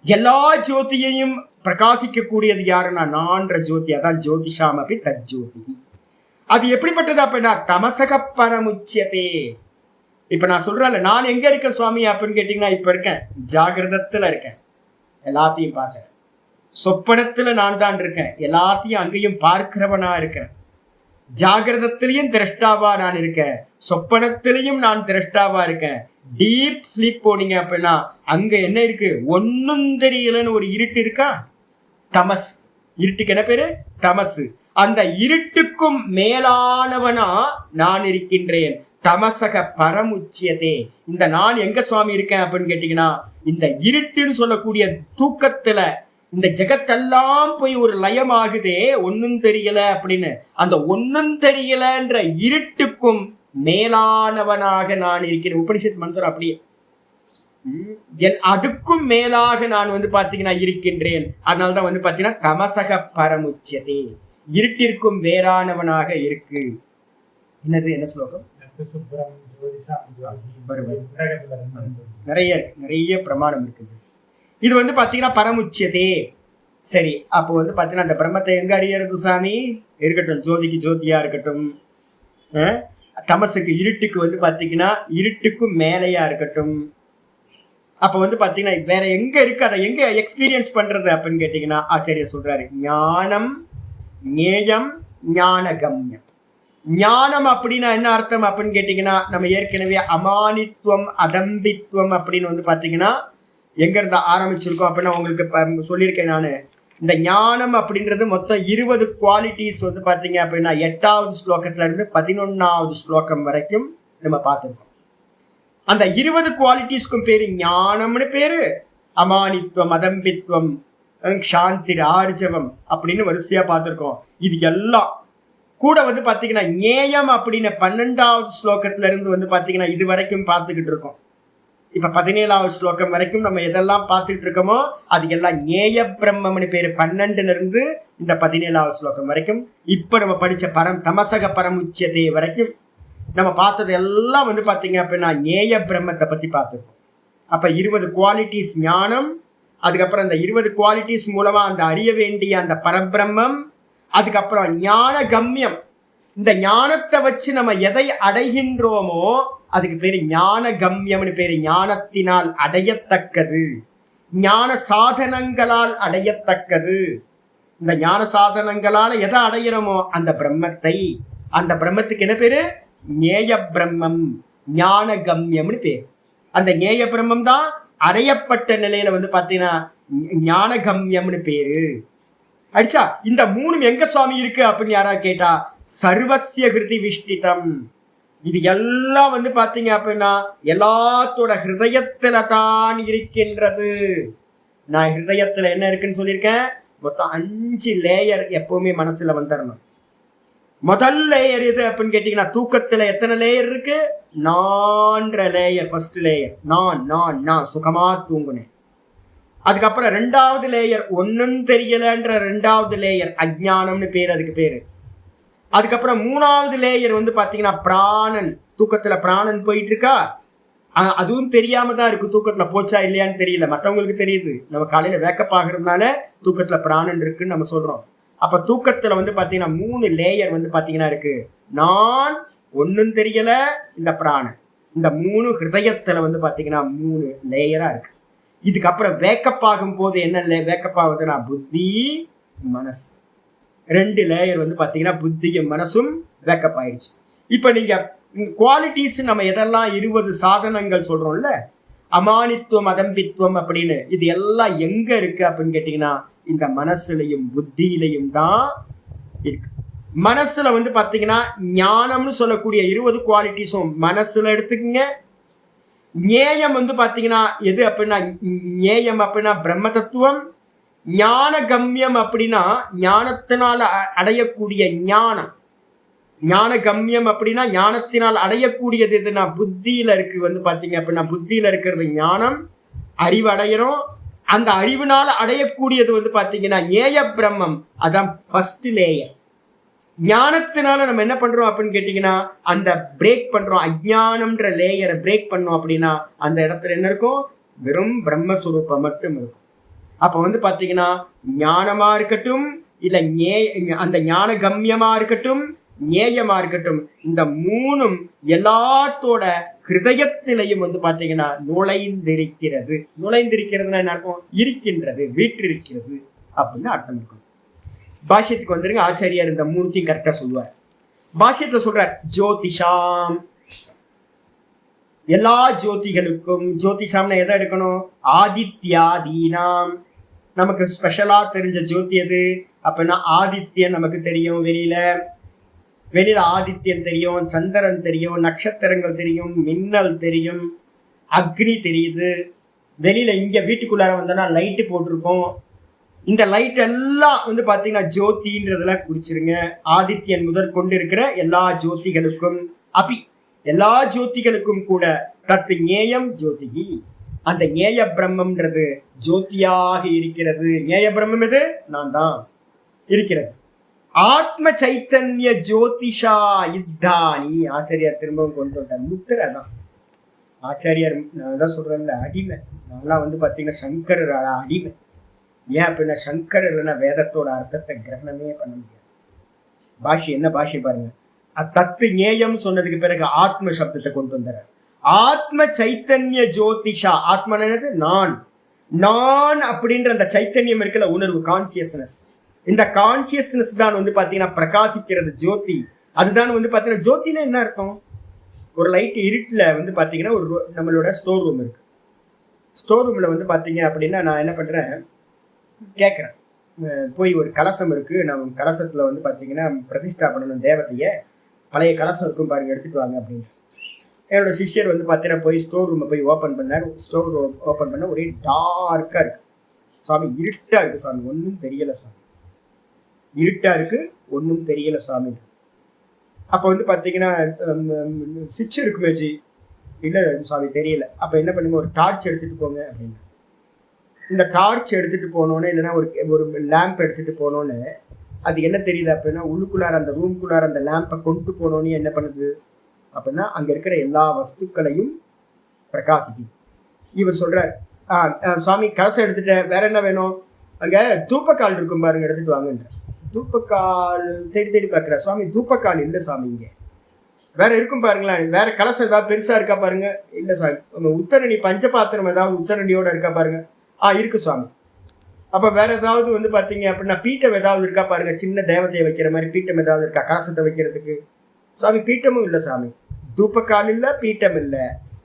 எல்லா ஜோதியையும் பிரகாசிக்க கூடியது யாருன்னா நான்ற ஜோதி, அதான் ஜோதிஷாம் அப்படி தஜ்ஜோதி. அது எப்படிப்பட்டது அப்படின்னா தமசக பரமுச்சியதே. இப்ப நான் சொல்றேன்ல, நான் எங்க இருக்கேன் சுவாமி அப்படின்னு கேட்டீங்கன்னா, இப்ப இருக்கேன் ஜாகிரதத்துல இருக்கேன், எல்லாத்தையும் பார்க்கிறேன். சொப்பனத்துல நான் தான் இருக்கேன், எல்லாத்தையும் அங்கேயும் பார்க்கிறவனா இருக்கிறேன். ஜாகிரதத்திலையும் திரஷ்டாவா நான் இருக்கேன், சொப்பனத்திலையும் நான் திரஷ்டாவா இருக்கேன். டீப் ஸ்லீப் போனீங்க அப்படின்னா அங்க என்ன இருக்கு? ஒன்னும் தெரியலன்னு ஒரு இருட்டு இருக்கா? தமஸ். இருட்டுக்கு என்ன பேரு? தமசு. அந்த இருட்டுக்கும் மேலானவனா நான் இருக்கின்றேன். தமசக பரமுச்சியதே. இந்த நான் எங்க சுவாமி இருக்கேன் அப்படின்னு கேட்டீங்கன்னா, இந்த இருட்டுன்னு சொல்லக்கூடிய தூக்கத்துல இந்த ஜெகத்தெல்லாம் போய் ஒரு லயம் ஆகுதே, ஒன்னும் தெரியல அப்படின்னு. அந்த ஒன்னும் தெரியலன்ற இருட்டுக்கும் மேலானவனாக நான் இருக்கிறேன். உபனிஷத் மந்திரம் அப்படியே. அதுக்கும் மேலாக நான் வந்து பாத்தீங்கன்னா இருக்கின்றேன். அதனால்தான் வந்து பாத்தீங்கன்னா தமசக பரமுச்சியதே, இருட்டிற்கும் வேறானவனாக இருக்கு. என்னது, என்ன ஸ்லோகம்? நிறைய பிரமாணம் இருக்குது. இது வந்து பாத்தீங்கன்னா பரமுச்சியதே. சரி, அப்போ வந்து பாத்தீங்கன்னா அந்த பிரம்மத்தை எங்க அறியறது சாமி? இருக்கட்டும், ஜோதிக்கு ஜோதியா இருக்கட்டும், தமசுக்கு இருட்டுக்கு வந்து பாத்தீங்கன்னா இருட்டுக்கும் மேலையா இருக்கட்டும். அப்ப வந்து பாத்தீங்கன்னா வேற எங்க இருக்கு, அதை எங்க எக்ஸ்பீரியன்ஸ் பண்றது அப்படின்னு கேட்டீங்கன்னா ஆச்சாரியர் சொல்றாரு, ஞானம் ஞேயம் ஞானகம்யம். ஞானம் அப்படின்னா என்ன அர்த்தம் அப்படின்னு கேட்டீங்கன்னா, நம்ம ஏற்கனவே அமானித்துவம் அதம்பித்துவம் அப்படின்னு வந்து பாத்தீங்கன்னா எங்க இருந்தா ஆரம்பிச்சிருக்கோம் அப்படின்னா உங்களுக்கு சொல்லியிருக்கேன் நானு. இந்த ஞானம் அப்படின்றது மொத்தம் 20 குவாலிட்டிஸ் வந்து பாத்தீங்க அப்படின்னா 8வது ஸ்லோகத்துல இருந்து 11வது ஸ்லோகம் வரைக்கும் நம்ம பார்த்துருக்கோம். அந்த 20 குவாலிட்டிஸ்க்கும் பேரு ஞானம்னு பேரு. அமானித்துவம் அதம்பித்துவம் சாந்தி ஆர்ஜவம் அப்படின்னு வரிசையா பார்த்துருக்கோம். இது எல்லாம் கூட வந்து பாத்தீங்கன்னா ஞேயம் அப்படின்னு 12வது ஸ்லோகத்துல இருந்து வந்து பாத்தீங்கன்னா இது வரைக்கும் பார்த்துக்கிட்டு இருக்கோம். இப்ப 17வது ஸ்லோகம் வரைக்கும் நம்ம எதெல்லாம் பார்த்துட்டு இருக்கோமோ அது எல்லாம் ஞேய பிரம்மம்னு பேரு. 12ல இருந்து இந்த 17வது ஸ்லோகம் வரைக்கும் இப்ப நம்ம படிச்ச தமசக பரமுச்சியதே வரைக்கும் நம்ம பார்த்தது எல்லாம் வந்து பாத்தீங்க அப்படின்னா ஞேய பிரம்மத்தை பத்தி பார்த்துருக்கோம். அப்ப 20 குவாலிட்டிஸ் ஞானம், அதுக்கப்புறம் அந்த 20 குவாலிட்டிஸ் மூலமா அந்த அறிய வேண்டிய அந்த பரபிரம்மம், அதுக்கப்புறம் ஞான கம்யம். இந்த ஞானத்தை வச்சு நம்ம எதை அடைகின்றோமோ அதுக்கு பேரு ஞான கம்யம்னு பேரு. ஞானத்தினால் அடையத்தக்கது, ஞான சாதனங்களால் அடையத்தக்கது. இந்த ஞான சாதனங்களால எதை அடையிறோமோ அந்த பிரம்மத்தை, அந்த பிரம்மத்துக்கு என்ன பேரு? ஞேய பிரம்மம், ஞான கம்யம்னு பேரு. அந்த ஞேய பிரம்மம் தான் அடையப்பட்ட நிலையில வந்து பாத்தீங்கன்னா ஞான கம்யம்னு பேரு. அடிச்சா இந்த 3 எங்க சுவாமி இருக்கு அப்படின்னு யாராவது கேட்டா, சர்வசிய கிருதி விஷ்டிதம். இது எல்லாம் வந்து பாத்தீங்க அப்படின்னா எல்லாத்தோட ஹிருதயத்துல தான் இருக்கின்றது. நான் ஹிருதயத்துல என்ன இருக்குன்னு சொல்லியிருக்கேன், மொத்தம் 5 லேயர் எப்பவுமே மனசுல வந்துடணும். முதல் லேயர் எது அப்படின்னு கேட்டீங்கன்னா, தூக்கத்துல எத்தனை லேயர் இருக்கு? நான்ற லேயர். ஃபர்ஸ்ட் லேயர் நான் சுகமா தூங்குனேன். அதுக்கப்புறம் 2வது லேயர் ஒன்னும் தெரியலன்ற 2வது லேயர் அஜ்ஞானம்னு பேரு, அதுக்கு பேரு. அதுக்கப்புறம் 3வது லேயர் வந்து பாத்தீங்கன்னா பிராணன். தூக்கத்துல பிராணன் போயிட்டு இருக்கா, அதுவும் தெரியாம தான் இருக்கு. தூக்கத்துல போச்சா இல்லையான்னு தெரியல, மற்றவங்களுக்கு தெரியுது. நம்ம காலையில வேக்கப் ஆகுறதுனால தூக்கத்துல பிராணன் இருக்குன்னு நம்ம சொல்றோம். அப்ப தூக்கத்துல வந்து பாத்தீங்கன்னா 3 லேயர் வந்து பாத்தீங்கன்னா இருக்கு. நான், ஒன்னும் தெரியல, இந்த பிராணன். இந்த 3 ஹிருதயத்துல வந்து பாத்தீங்கன்னா 3 லேயரா இருக்கு. இதுக்கப்புறம் வேக்கப் ஆகும் போது என்ன வேக்கப் ஆகுதுன்னா புத்தி மனசு. 2 லேயர் வந்து பாத்தீங்கன்னா புத்தியும் மனசும் வேக்கப் ஆயிடுச்சு. இப்ப நீங்க குவாலிட்டிஸ் நம்ம எதெல்லாம் 20 சாதனங்கள் சொல்றோம்ல, அமானித்துவம் அதம்பித்துவம் அப்படின்னு, இது எல்லாம் எங்க இருக்கு அப்படின்னு கேட்டீங்கன்னா இந்த மனசுலையும் புத்தியிலையும் தான் இருக்கு. மனசுல வந்து பாத்தீங்கன்னா ஞானம்னு சொல்லக்கூடிய 20 குவாலிட்டிஸும் மனசுல எடுத்துக்கங்க. ஞேயம் வந்து பாத்தீங்கன்னா எது அப்படின்னா, ஞேயம் அப்படின்னா பிரம்ம தத்துவம். ஞான கம்யம் அப்படின்னா ஞானத்தினால் அடையக்கூடிய ஞானம். ஞான கம்யம் அப்படின்னா ஞானத்தினால் அடையக்கூடியது எதுனா புத்தியில இருக்கு. வந்து பாத்தீங்க அப்படின்னா புத்தியில இருக்கிறது ஞானம், அறிவு அடையிறோம். அந்த அறிவுனால அடையக்கூடியது வந்து பாத்தீங்கன்னா ஞேய பிரம்மம். அதான் ஃபர்ஸ்ட் லேயர். ஞானத்தினால நம்ம என்ன பண்றோம் அப்படின்னு கேட்டீங்கன்னா அந்த பிரேக் பண்றோம். அஜ்ஞானம்ன்ற லேயரை பிரேக் பண்ணோம் அப்படின்னா அந்த இடத்துல என்ன இருக்கும்? வெறும் பிரம்மஸ்வரூபம் மட்டும் இருக்கும். அப்ப வந்து பாத்தீங்கன்னா ஞானமா இருக்கட்டும், இல்ல அந்த ஞான கம்யமா இருக்கட்டும், ஞேயமா இருக்கட்டும், இந்த மூணும் எல்லாத்தோட ஹிருதயத்திலையும் வந்து பாத்தீங்கன்னா நுழைந்திருக்கிறது. நுழைந்திருக்கிறதுனா என்ன அர்த்தம்? இருக்கின்றது, வீற்றிருக்கிறது அப்படின்னு அர்த்தம் இருக்கும். பாஷ்யத்துக்கு வந்துருங்க. ஆச்சாரியார் இந்த மூணுத்தையும் கரெக்டா சொல்லுவார். பாஷ்யத்துல சொல்றார் ஜோதிஷாம், எல்லா ஜோதிகளுக்கும். ஜோதிஷாம்னா எதை எடுக்கணும்? ஆதித்யாதீனாம். நமக்கு ஸ்பெஷலா தெரிஞ்ச ஜோதி எது அப்படின்னா ஆதித்யன் நமக்கு தெரியும். வெளியில ஆதித்யன் தெரியும், சந்திரன் தெரியும், நட்சத்திரங்கள் தெரியும், மின்னல் தெரியும், அக்னி தெரியுது. வெளியில இங்க வீட்டுக்குள்ளார வந்தோம்னா லைட்டு போட்டிருக்கோம். இந்த லைட் எல்லாம் வந்து பாத்தீங்கன்னா ஜோதின்றதுல குறிச்சிருங்க. ஆதித்யன் முதற் கொண்டு இருக்கிற எல்லா ஜோதிகளுக்கும், எல்லா ஜோதிகளுக்கும் கூட தத்து ஞேயம் ஜோதிகி, அந்த ஞேய பிரம்மம்ன்றது ஜோதியாக இருக்கிறது. ஞேய பிரம்மம் எது? நான் தான் இருக்கிறது. ஆத்ம சைத்தன்ய ஜோதிஷா இத்தானி. ஆச்சாரியார் திரும்பவும் கொண்டு வந்தார். முத்திரை தான் ஆச்சாரியார். நான் தான் சொல்றேன்ல, அடிமை. நான்லாம் வந்து பாத்தீங்கன்னா சங்கரர் அடிமை. ஏன் அப்படின்னா சங்கரர் இல்லைன்னா வேதத்தோட அர்த்தத்தை கிரகணமே பண்ண முடியாது. பாஷை என்ன பாஷை பாருங்க. தத்து ஞேயம் சொன்னதுக்கு பிறகு ஆத்ம சப்தத்தை கொண்டு வந்தார். ஆத்ம சைத்தன்ய ஜோதிஷா. ஆத்மன் என்னது? நான் அப்படின்ற அந்த சைத்தன்யம் இருக்குல்ல, உணர்வு, கான்சியஸ்னஸ். இந்த கான்சியஸ்னஸ் தான் வந்து பாத்தீங்கன்னா பிரகாசிக்கிறது ஜோதி. அதுதான் வந்து பாத்தீங்கன்னா ஜோதினா என்ன அர்த்தம்? ஒரு லைட் இருட்டுல வந்து பாத்தீங்கன்னா ஒரு நம்மளோட ஸ்டோர் ரூம் இருக்கு. ஸ்டோர் ரூம்ல வந்து பாத்தீங்க அப்படின்னா நான் என்ன பண்றேன், கேட்குறேன், போய் ஒரு கலசம் இருக்கு, நம்ம கலசத்துல வந்து பாத்தீங்கன்னா பிரதிஷ்டா பண்ணணும் தேவதைய, பழைய கலசம் இருக்கும் பாருங்க, எடுத்துட்டு வாங்க அப்படின்னு. என்னோட சிஷ்யர் வந்து பார்த்தீங்கன்னா போய் ஸ்டோர் ரூமை போய் ஓப்பன் பண்ணார். ஸ்டோர் ரூம் ஓப்பன் பண்ண ஒரே டார்க்காக இருக்கு. சுவாமி இருட்டாக இருக்கு சுவாமி, ஒன்றும் தெரியலை சுவாமி, இருட்டாக இருக்கு, ஒன்றும் தெரியலை சுவாமி. அப்போ வந்து பார்த்தீங்கன்னா சுவிட்ச் இருக்குமே ஜி, இல்லை சுவாமி தெரியல. அப்போ என்ன பண்ணுங்க, ஒரு டார்ச் எடுத்துகிட்டு போங்க அப்படின்னு. இந்த டார்ச் எடுத்துகிட்டு போனோன்னே, இல்லைன்னா ஒரு லேம்ப் எடுத்துகிட்டு போனோன்னு அது என்ன தெரியுது அப்படின்னா, உள்ளுக்குள்ளார அந்த ரூம்குள்ளார அந்த லேம்பை கொண்டு போனோன்னே என்ன பண்ணுது அப்படின்னா அங்கே இருக்கிற எல்லா வஸ்துக்களையும் பிரகாசிக்குது. இவர் சொல்கிறார், சுவாமி கலசம் எடுத்துட்டேன், வேற என்ன வேணும்? அங்கே தூப்பக்கால் இருக்கும் பாருங்க, எடுத்துகிட்டு வாங்கன்ற. தூப்பக்கால் தேடி தேடி பார்க்குற சுவாமி, தூப்பக்கால் இல்லை சுவாமி, இங்கே வேற இருக்கும் பாருங்களேன், வேற கலசம் ஏதாவது பெருசாக இருக்கா பாருங்க. இல்லை சுவாமி. உத்தரணி பஞ்சபாத்திரம் ஏதாவது உத்தரணியோட இருக்கா பாருங்க. இருக்கு சுவாமி. அப்போ வேற ஏதாவது வந்து பார்த்தீங்க அப்படின்னா பீட்டம் ஏதாவது இருக்கா பாருங்க, சின்ன தேவதையை வைக்கிற மாதிரி பீட்டம் ஏதாவது இருக்கா கலசத்தை வைக்கிறதுக்கு? சுவாமி பீட்டமும் இல்லை சாமி, தூப்பக்கால் இல்லை, பீட்டம் இல்லை.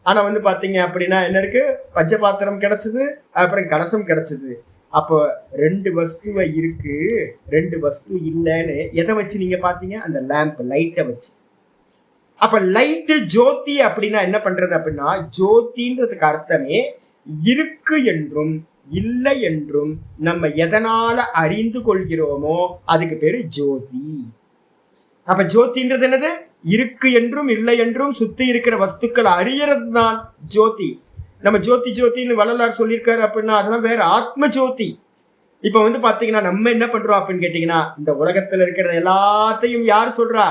ஆனால் வந்து பார்த்தீங்க அப்படின்னா என்ன இருக்கு, பஞ்சபாத்திரம் கிடைச்சது, அப்புறம் கலசம் கிடைச்சது. அப்போ 2 வஸ்துவை இருக்கு, 2 வஸ்து இல்லைன்னு எதை வச்சு நீங்க பார்த்தீங்க? அந்த லேம்ப், லைட்டை வச்சு. அப்ப லைட்டு ஜோதி அப்படின்னா என்ன பண்றது அப்படின்னா, ஜோதின்றதுக்கு அர்த்தமே இருக்கு என்றும் இல்லை என்றும் நம்ம எதனால அறிந்து கொள்கிறோமோ அதுக்கு பேரு ஜோதி. அப்ப ஜோதின்றது என்னது? இருக்கு என்றும் இல்லை என்றும் சுத்தி இருக்கிற வஸ்துக்கள் அறியறது தான் ஜோதி. நம்ம ஜோதி ஜோதின்னு வள்ளலார் சொல்லியிருக்காரு அப்படின்னா அதெல்லாம் வேற, ஆத்ம ஜோதி. இப்ப வந்து பாத்தீங்கன்னா நம்ம என்ன பண்றோம் அப்படின்னு கேட்டீங்கன்னா, இந்த உலகத்துல இருக்கிற எல்லாத்தையும் யார் சொல்றா?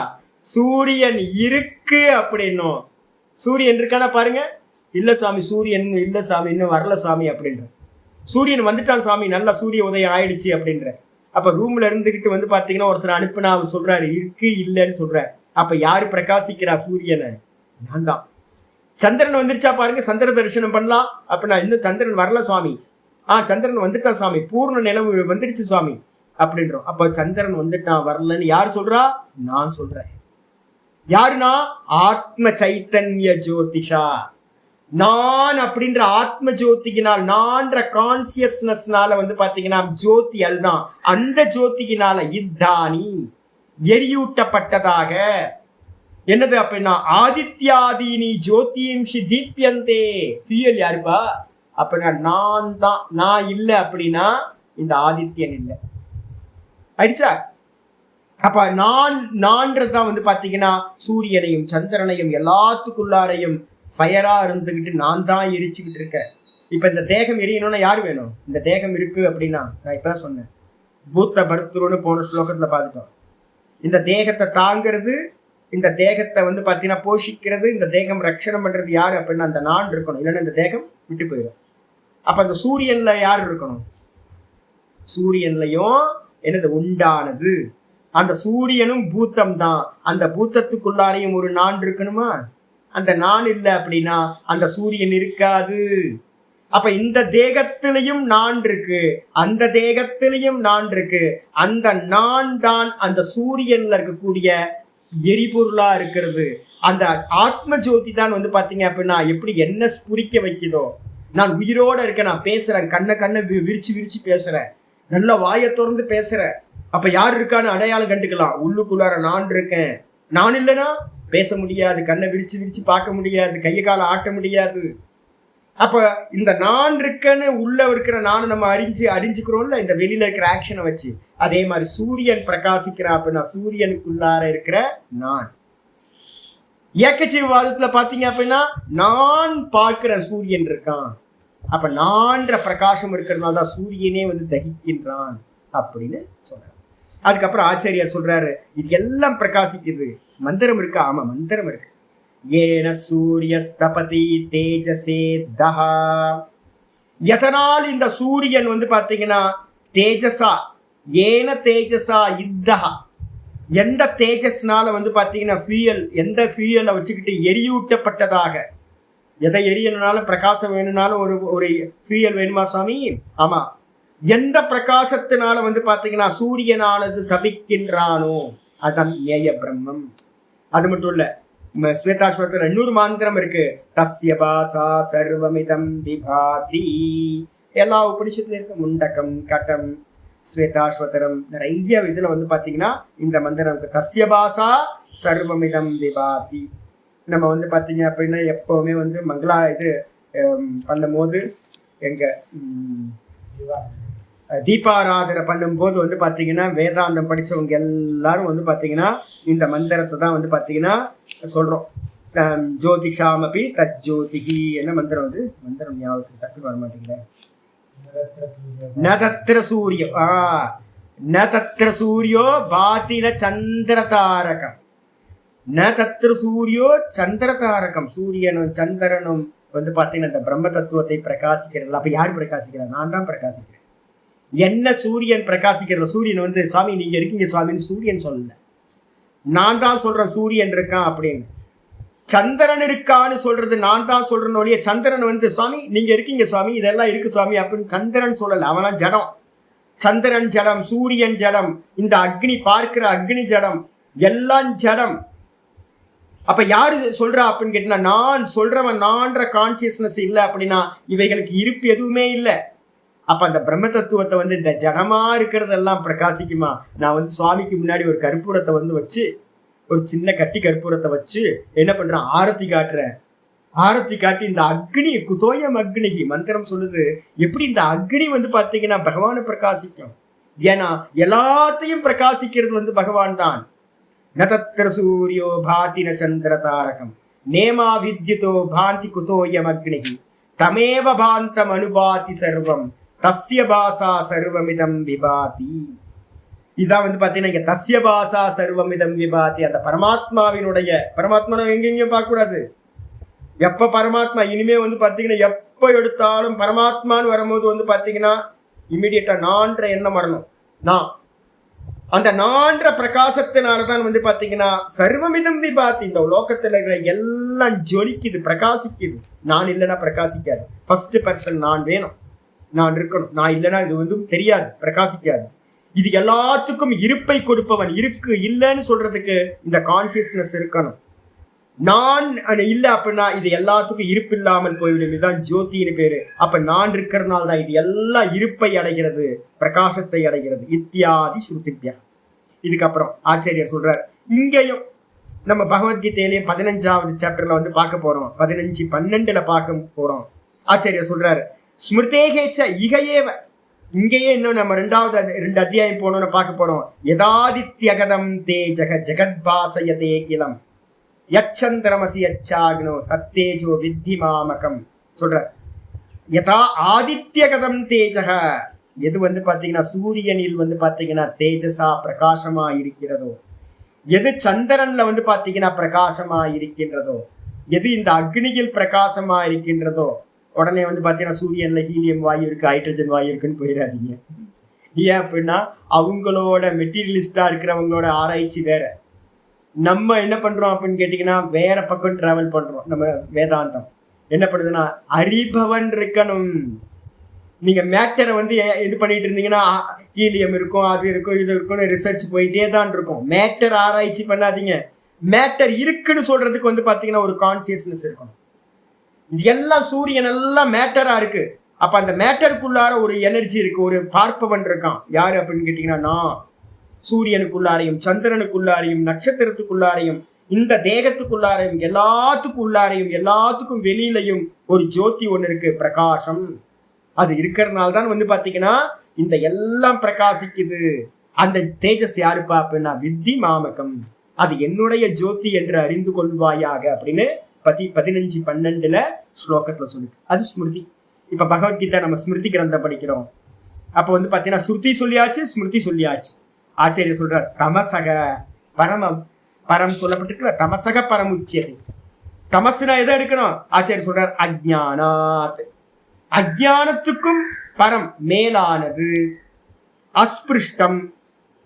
சூரியன் இருக்கு அப்படின்னும். சூரியன் இருக்கானா பாருங்க, இல்ல சாமி சூரியன் இல்ல சாமி, இன்னும் வரல சாமி அப்படின்ற. சூரியன் வந்துட்டான் சாமி, நல்லா சூரிய உதயம் ஆயிடுச்சு அப்படின்ற. அப்ப ரூம்ல இருந்துகிட்டு வந்து பாத்தீங்கன்னா ஒருத்தர் அனுப்புனா அவர் சொல்றாரு இருக்கு இல்லைன்னு சொல்றாரு. அப்ப யாரு பிரகாசிக்கிறா? சூரியனை. நான் தான். சந்திரன் வந்துருச்சா பாருங்க, சந்திர தரிசனம் பண்ணலாம் அப்படின்னா, இன்னும் சந்திரன் வரல சுவாமி. சந்திரன் வந்துட்டான் சாமி, பூர்ண நிலவு வந்துடுச்சு சுவாமி அப்படின்றோம். அப்ப சந்திரன் வந்துட்டான் வரலன்னு யார் சொல்றா? நான் சொல்றேன். யாருன்னா ஆத்ம சைத்தன்ய ஜோதிஷா. நான் அப்படின்ற ஆத்ம ஜோதியினால், நான்ற கான்சியஸ்னஸ்னால வந்து பாத்தீங்கன்னா ஜோதி, அதுதான் அந்த ஜோதியினால இத்தானி எரியூட்டப்பட்டதாக என்னது அப்படின்னா ஆதித்யாதீனி ஜோதிம்ஷி தீப்யந்தே. ஃபியூயல் யாருப்பா அப்படின்னா நான் தான். நான் இல்லை அப்படின்னா இந்த ஆதித்யன் இல்லை, ஆயிடுச்சா? அப்ப நான்றதுதான் வந்து பாத்தீங்கன்னா சூரியனையும் சந்திரனையும் எல்லாத்துக்குள்ளாரையும் ஃபயரா இருந்துகிட்டு நான் தான் எரிச்சுக்கிட்டு இருக்கேன். இப்ப இந்த தேகம் எரியணும்னா யாரு வேணும்? இந்த தேகம் இருக்கு அப்படின்னா, நான் இப்பதான் சொன்னேன், பூத்த பருத்துருன்னு போன ஸ்லோகத்துல பார்த்துட்டோம். இந்த தேகத்தை தாங்கிறது, இந்த தேகத்தை வந்து பார்த்தீங்கன்னா போஷிக்கிறது, இந்த தேகம் ரட்சணம் பண்றது யாரு அப்படின்னா அந்த நான் இருக்கணும். இல்லைன்னா இந்த தேகம் விட்டு போயிடும். அப்ப அந்த சூரியன்ல யார் இருக்கணும்? சூரியன்லயும் என்னது உண்டானது, அந்த சூரியனும் பூத்தம் தான். அந்த பூத்தத்துக்குள்ளாரையும் ஒரு நான் இருக்கணுமா? அந்த நான் இல்லை அப்படின்னா அந்த சூரியன் இருக்காது. அப்ப இந்த தேகத்திலையும் நான் இருக்கு, அந்த தேகத்திலையும் நான் இருக்கு. அந்த நான் தான் அந்த சூரியன்ல இருக்கக்கூடிய எரிபொருளா இருக்கிறது. அந்த ஆத்ம ஜோதி தான் வந்து பாத்தீங்க அப்படின்னா எப்படி என்ன ஸ்புரிக்க வைக்குதோ. நான் உயிரோட இருக்கேன், நான் பேசுறேன், கண்ணை விரிச்சு விரிச்சு பேசுறேன், நல்ல வாயை திறந்து பேசுறேன். அப்ப யார் இருக்கான்னு அடையாளம் கண்டுக்கலாம். உள்ளுக்குள்ளார நான் இருக்கேன். நான் இல்லைன்னா பேச முடியாது, கண்ணை விரிச்சு விரிச்சு பார்க்க முடியாது, கையை காலை ஆட்ட முடியாது. அப்ப இந்த நான் இருக்கன்னு உள்ள இருக்கிற நானை நம்ம அறிஞ்சுக்கிறோம்ல, இந்த வெளியில இருக்கிற ஆக்ஷனை வச்சு. அதே மாதிரி சூரியன் பிரகாசிக்கிறா அப்படின்னா சூரியனுக்குள்ளார இருக்கிற நான். ஏக்கச்சீவாதத்துல பாத்தீங்க அப்படின்னா நான் பார்க்கிற சூரியன் இருக்கான். அப்ப நான்ற பிரகாசம் இருக்கிறதுனால தான் சூரியனே வந்து தகிக்கின்றான் அப்படின்னு சொல்றாரு. அதுக்கப்புறம் ஆச்சாரியார் சொல்றாரு, இது எல்லாம் பிரகாசிக்குது. மந்திரம் இருக்கா? ஆமா, மந்திரம் இருக்கு. ஏன சூரியஸ்தபதி தேஜசே தஹா. எதனால் இந்த சூரியன் வந்து பாத்தீங்கன்னா தேஜசா, ஏன தேஜசா இத்தஹா, எந்த தேஜஸ்னால வந்து பாத்தீங்கன்னா ஃபியூயல், எந்த ஃபியூயலை வச்சுக்கிட்டு எரியூட்டப்பட்டதாக. எதை எரியணும்னாலும் பிரகாசம் வேணும்னாலும் ஒரு ஃபியூயல் வேணுமா சுவாமி? ஆமா. எந்த பிரகாசத்தினால வந்து பாத்தீங்கன்னா சூரியனானது தபிக்கின்றானோ அதான் நேய பிரம்மம். அது மட்டும் இல்ல, ஸ்வேதாஸ்வரத்துல இன்னொரு மந்திரம் இருக்கு, தஸ்ய பாசா சர்வமிதம் விபாதி. எல்லா உபனிஷத்துல இருக்கு, முண்டகம், கட்டம், ஸ்வேதாஸ்வதரம், நிறைய இதுல வந்து பாத்தீங்கன்னா இந்த மந்திரம் இருக்கு, தஸ்ய பாசா சர்வமிதம் விபாதி. நம்ம வந்து பாத்தீங்க அப்படின்னா எப்பவுமே வந்து மங்களா இது பண்ணும் போது, எங்க தீபாராதனை பண்ணும்போது வந்து பாத்தீங்கன்னா வேதாந்தம் படிச்சவங்க எல்லாரும் வந்து பாத்தீங்கன்னா இந்த மந்திரத்தை தான் வந்து பாத்தீங்கன்னா சொல்றோம். ஜோதிஷாமபி தஜ்ஜோதிகி. என்ன மந்திரம்? வந்து மந்திரம் ஞாபகத்துக்கு டக்குன்னு வர மாட்டேங்குது. நதத்திர சூரியோ, நதத்திர சூரியோ பாத்திர சந்திரதாரகம். நதத்திர சூரியோ சந்திரதாரகம். சூரியனும் சந்திரனும் வந்து பாத்தீங்கன்னா இந்த பிரம்ம தத்துவத்தை பிரகாசிக்கிறது. அப்ப யாரு பிரகாசிக்கிறார்? நான் தான் பிரகாசிக்கிறேன். என்ன சூரியன் பிரகாசிக்கிறது? சூரியன் வந்து சுவாமி நீங்க இருக்கீங்க சுவாமின்னு சூரியன் சொல்லல, நான் தான் சொல்றேன் சூரியன் இருக்கான் அப்படின்னு. சந்திரன் இருக்கான்னு சொல்றது நான் தான் சொல்றேன் ஒழிய சந்திரன் வந்து சுவாமி நீங்க இருக்கீங்க சுவாமி இதெல்லாம் இருக்கு சுவாமி அப்படின்னு சந்திரன் சொல்லல. அவனா ஜடம். சந்திரன் ஜடம், சூரியன் ஜடம், இந்த அக்னி பார்க்கிற அக்னி ஜடம், எல்லாம் ஜடம். அப்ப யாரு சொல்றா அப்படின்னு கேட்டா, நான் சொல்றவன் நான்ற கான்சியஸ்னஸ் இல்லை அப்படின்னா இவைகளுக்கு இருப்பு எதுவுமே இல்லை. அப்ப அந்த பிரம்ம தத்துவத்தை வந்து இந்த ஜடமா இருக்கிறதெல்லாம் பிரகாசிக்குமா? நான் வந்து சுவாமிக்கு முன்னாடி ஒரு கற்பூரத்தை வந்து வச்சு, ஒரு சின்ன கட்டி கற்பூரத்தை வச்சு என்ன பண்றேன், ஆரத்தி காட்டுறேன். ஆரத்தி காட்டி இந்த அக்னி குதோயம் அக்னிகி மந்திரம் சொல்லுது. எப்படி இந்த அக்னி வந்து பாத்தீங்கன்னா பகவானை பிரகாசிக்கும். ஏன்னா எல்லாத்தையும் பிரகாசிக்கிறது வந்து பகவான் தான். நதத்திர சூரியோ பாதி ந சந்திர தாரகம் நேமா வித்யுதோ பாந்தி குதோயம் அக்னிகி தமேவ பாந்தம் அனுபாதி சர்வம் தஸ்ய பாசா சர்வமிதம் விபாதி. இதான் வந்து பாத்தீங்கன்னா இங்க தஸ்ய பாசா சர்வமிதம் விபாதி. அந்த பரமாத்மாவினுடைய, பரமாத்மா எங்கெங்கயும் பார்க்க கூடாது. எப்ப பரமாத்மா இனிமே வந்து பாத்தீங்கன்னா எப்ப எடுத்தாலும் பரமாத்மான்னு வரும்போது வந்து பாத்தீங்கன்னா இம்மிடியட்டா நான்ற எண்ணம் வரணும். நான் அந்த நான்ற பிரகாசத்தினாலதான் வந்து பாத்தீங்கன்னா சர்வமிதம் விபாதி. இந்த லோகத்துல இருக்கிற எல்லாம் ஜொலிக்குது, பிரகாசிக்குது. நான் இல்லைன்னா பிரகாசிக்காது. ஃபர்ஸ்ட் பர்சன் நான் வேணும், நான் இருக்கணும். நான் இல்லைன்னா இது வந்து தெரியாது, பிரகாசிக்காது. இது எல்லாத்துக்கும் இருப்பை கொடுப்பவன். இருக்கு இல்லைன்னு சொல்றதுக்கு இந்த கான்சியஸ்னஸ் இருக்கணும். நான் இல்லை அப்படின்னா இது எல்லாத்துக்கும் இருப்பு இல்லாமல் போய்விடும். இதுதான் ஜோதின்னு பேரு. அப்ப நான் இருக்கிறதுனால தான் இது எல்லாம் இருப்பை அடைகிறது, பிரகாசத்தை அடைகிறது. இத்தியாதி ஸ்ருதிப்யா. இதுக்கப்புறம் ஆச்சாரியர் சொல்றார், இங்கேயும் நம்ம பகவத்கீதையிலையும் 15வது சாப்டர்ல வந்து பார்க்க போறோம். 15-12 பார்க்க போறோம். ஆச்சாரியர் சொல்றாரு, ஸ்மிருதேகேச்ச இகையேவ. இங்கேயே இன்னும் நம்ம 2 அத்தியாயம் போனோம்னு பார்க்க போறோம். யதாதித்யகதம் தே ஜெகத்பாசயதே கிலம் யச்சந்திரமசி யச்சாக்னோ தத்தேஜோ வித்தி மாமகம் சொல்ற. யதா ஆதித்ய கதம் தேஜக, எது வந்து பாத்தீங்கன்னா சூரியனில் வந்து பாத்தீங்கன்னா தேஜஸா பிரகாசமா இருக்கிறதோ, எது சந்திரன்ல வந்து பாத்தீங்கன்னா பிரகாசமா இருக்கின்றதோ, எது இந்த அக்னியில் பிரகாசமா இருக்கின்றதோ, உடனே வந்து பாத்தீங்கன்னா சூரியன்ல ஹீலியம் வாயு இருக்கு, ஹைட்ரஜன் வாயு இருக்குன்னு போயிடாதீங்க. ஏன் அப்படின்னா அவங்களோட மெட்டீரியலிஸ்டா இருக்கிறவங்களோட ஆராய்ச்சி வேற. நம்ம என்ன பண்றோம் அப்படின்னு கேட்டீங்கன்னா வேற பக்கம் டிராவல் பண்றோம். நம்ம வேதாந்தம் என்ன பண்ணுதுன்னா அறிபவன் இருக்கணும். நீங்க மேட்டரை வந்து இது பண்ணிட்டு இருந்தீங்கன்னா ஹீலியம் இருக்கும், அது இருக்கும், இது இருக்கும்னு ரிசர்ச் போயிட்டே தான் இருக்கும். மேட்டர் ஆராய்ச்சி பண்ணாதீங்க. மேட்டர் இருக்குன்னு சொல்றதுக்கு வந்து பாத்தீங்கன்னா ஒரு கான்சியஸ்னஸ் இருக்கணும். இது எல்லாம் சூரியன் எல்லாம் மேட்டரா இருக்கு. அப்ப அந்த மேட்டருக்குள்ளார ஒரு எனர்ஜி இருக்கு, ஒரு பார்ப்பவன் இருக்கான். யாரு அப்படின்னு கேட்டீங்கன்னா நான். சூரியனுக்குள்ளாரையும் சந்திரனுக்குள்ளாரையும் நட்சத்திரத்துக்குள்ளாரையும் இந்த தேகத்துக்குள்ளாரையும் எல்லாத்துக்கும் வெளியிலையும் ஒரு ஜோதி ஒண்ணு இருக்கு, பிரகாசம். அது இருக்கிறதுனால தான் வந்து பாத்தீங்கன்னா இந்த எல்லாம் பிரகாசிக்குது. அந்த தேஜஸ் யாருப்பா அப்படின்னா வித்தி மாமகம், அது என்னுடைய ஜோதி என்று அறிந்து கொள்வாயாக அப்படின்னு 15:12 ஸ்லோகத்துல சொல்லுது. அது ஸ்மிருதி. இப்ப பகவத்கீதை நம்ம ஸ்மிருதி கிரந்தம் படிக்கிறோம். அப்ப வந்து பாத்தீங்கன்னா ஸ்ருதி சொல்லியாச்சு, ஸ்மிருதி சொல்லியாச்சு. ஆச்சாரியர் சொல்றார் தமசக பரம் சொல்லப்பட்டிருக்கிற தமசக பரமுச்சியதை. தமசுனா எதை எடுக்கணும்? ஆச்சாரியர் சொல்றார் அஜ்ஞானாத், அஜ்ஞானத்துக்கும் பரம் மேலானது. அஸ்பிருஷ்டம்,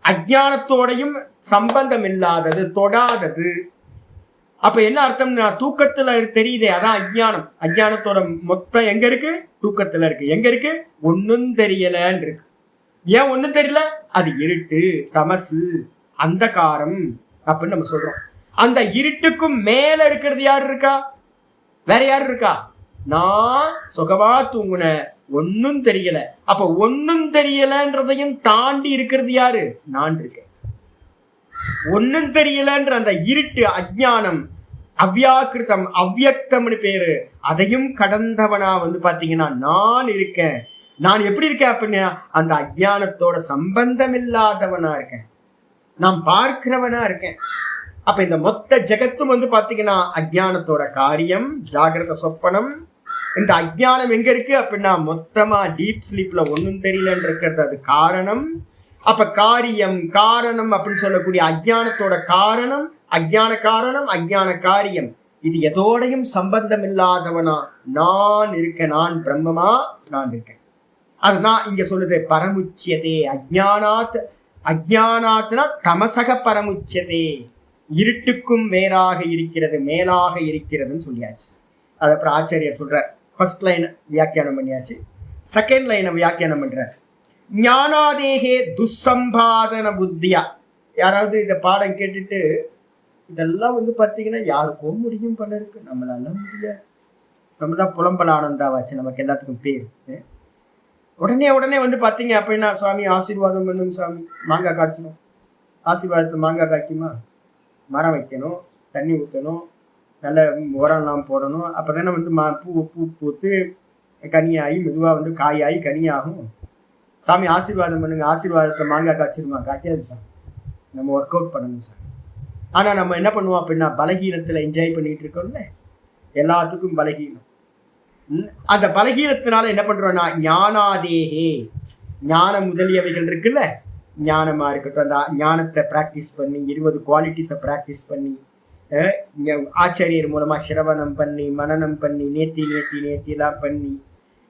அஜ்ஞானத்தோடையும் சம்பந்தம் இல்லாதது, தொடாதது. அப்ப என்ன அர்த்தம்னா தூக்கத்துல தெரியுதே அதான் அஜ்ஞானம். அஜ்ஞானத்தோட மொத்தம் எங்க இருக்கு? தூக்கத்துல இருக்கு. எங்க இருக்கு? ஒன்னும் தெரியலன்னு இருக்கு. ஏன் ஒன்னும் தெரியல? அது இருட்டு, தமசு, அந்தகாரம் அப்படின்னு நம்ம சொல்றோம். அந்த இருட்டுக்கும் மேல இருக்கிறது யாரு இருக்கா? வேற யாரு இருக்கா? நான் சுகமா தூங்குன, ஒன்னும் தெரியல. அப்ப ஒன்னும் தெரியலன்றதையும் தாண்டி இருக்கிறது யாரு? நான் இருக்கேன். ஒன்னும் தெரியலன்ற அந்த இருட்டு, அஜ்ஞானம், அவ்யாக்கிருத்தம், அவ்யக்தம்னு பேரு, அதையும் கடந்தவனா வந்து பாத்தீங்கன்னா நான் இருக்கேன். நான் எப்படி இருக்கேன் அப்படின்னா அந்த அஜ்ஞானத்தோட சம்பந்தம் இல்லாதவனா இருக்கேன், நான் பார்க்கிறவனா இருக்கேன். அப்ப இந்த மொத்த ஜெகத்தும் வந்து பாத்தீங்கன்னா அஜ்ஞானத்தோட காரியம், ஜாகிரத சொப்பனம். இந்த அஜ்ஞானம் எங்க இருக்கு அப்படின்னா மொத்தமா டீப் ஸ்லீப்ல ஒன்னும் தெரியலன்னு இருக்கிறது, அது காரணம். அப்ப காரியம் காரணம் அப்படின்னு சொல்லக்கூடிய அஜ்ஞானத்தோட காரணம், அஜ்ஞான காரணம், அஜ்ஞான காரியம், இது எதோடையும் சம்பந்தம் இல்லாதவனா நான் இருக்கேன். நான் பிரம்மமா நான் இருக்கேன். அதுதான் இங்க சொல்லுது பரமுச்சியதே. அஜ்ஞானாத்னா தமசக பரமுச்சியதே, இருட்டுக்கும் வேறாக இருக்கிறது, மேலாக இருக்கிறதுன்னு சொல்லியாச்சு. அது அப்புறம் ஆச்சாரியர் சொல்றார். ஃபர்ஸ்ட் லைன் வியாக்கியானம் பண்ணியாச்சு. செகண்ட் லைனை வியாக்கியானம் பண்றார். ஞானாதேகே துசம்பாதன புத்தியா. யாராவது இந்த பாடம் கேட்டுட்டு இதெல்லாம் வந்து பாத்தீங்கன்னா யாருக்கும் முடியும் போல இருக்கு, நம்மளால முடியாது, நம்ம தான் புலம்பல் ஆனந்தாவாச்சு, நமக்கு எல்லாத்துக்கும் பேர். உடனே வந்து பாத்தீங்க அப்படின்னா சுவாமி ஆசீர்வாதம் பண்ணும் சாமி, மாங்காய் காய்ச்சணும். ஆசீர்வாதத்தை மாங்காய் காய்க்குமா? மரம் வைக்கணும், தண்ணி ஊற்றணும், நல்ல உரம்லாம் போடணும். அப்போதானே வந்து பூ பூத்து கனியாகி மெதுவாக வந்து காயாகி கனியாகும். சாமி ஆசீர்வாதம் பண்ணுங்க, ஆசீர்வாதத்தை மாங்காய் காய்ச்சிருமா? காய்க்காது சாமி. நம்ம ஒர்க் அவுட் பண்ணணும் சாமி. ஆனால் நம்ம என்ன பண்ணுவோம் அப்படின்னா பலகீனத்தில் என்ஜாய் பண்ணிட்டு இருக்கோம்ல, எல்லாத்துக்கும் பலகீனம். அந்த பலகீனத்தினால என்ன பண்றோம்னா ஞானாதேகே, ஞானம் முதலியவைகள் இருக்குல்ல, ஞானமா இருக்கட்டும், அந்த ஞானத்தை பிராக்டிஸ் பண்ணி 20 குவாலிட்டிஸை பிராக்டிஸ் பண்ணி ஆச்சாரியர் மூலமா சிரவணம் பண்ணி மனனம் பண்ணி நேத்திலாம் பண்ணி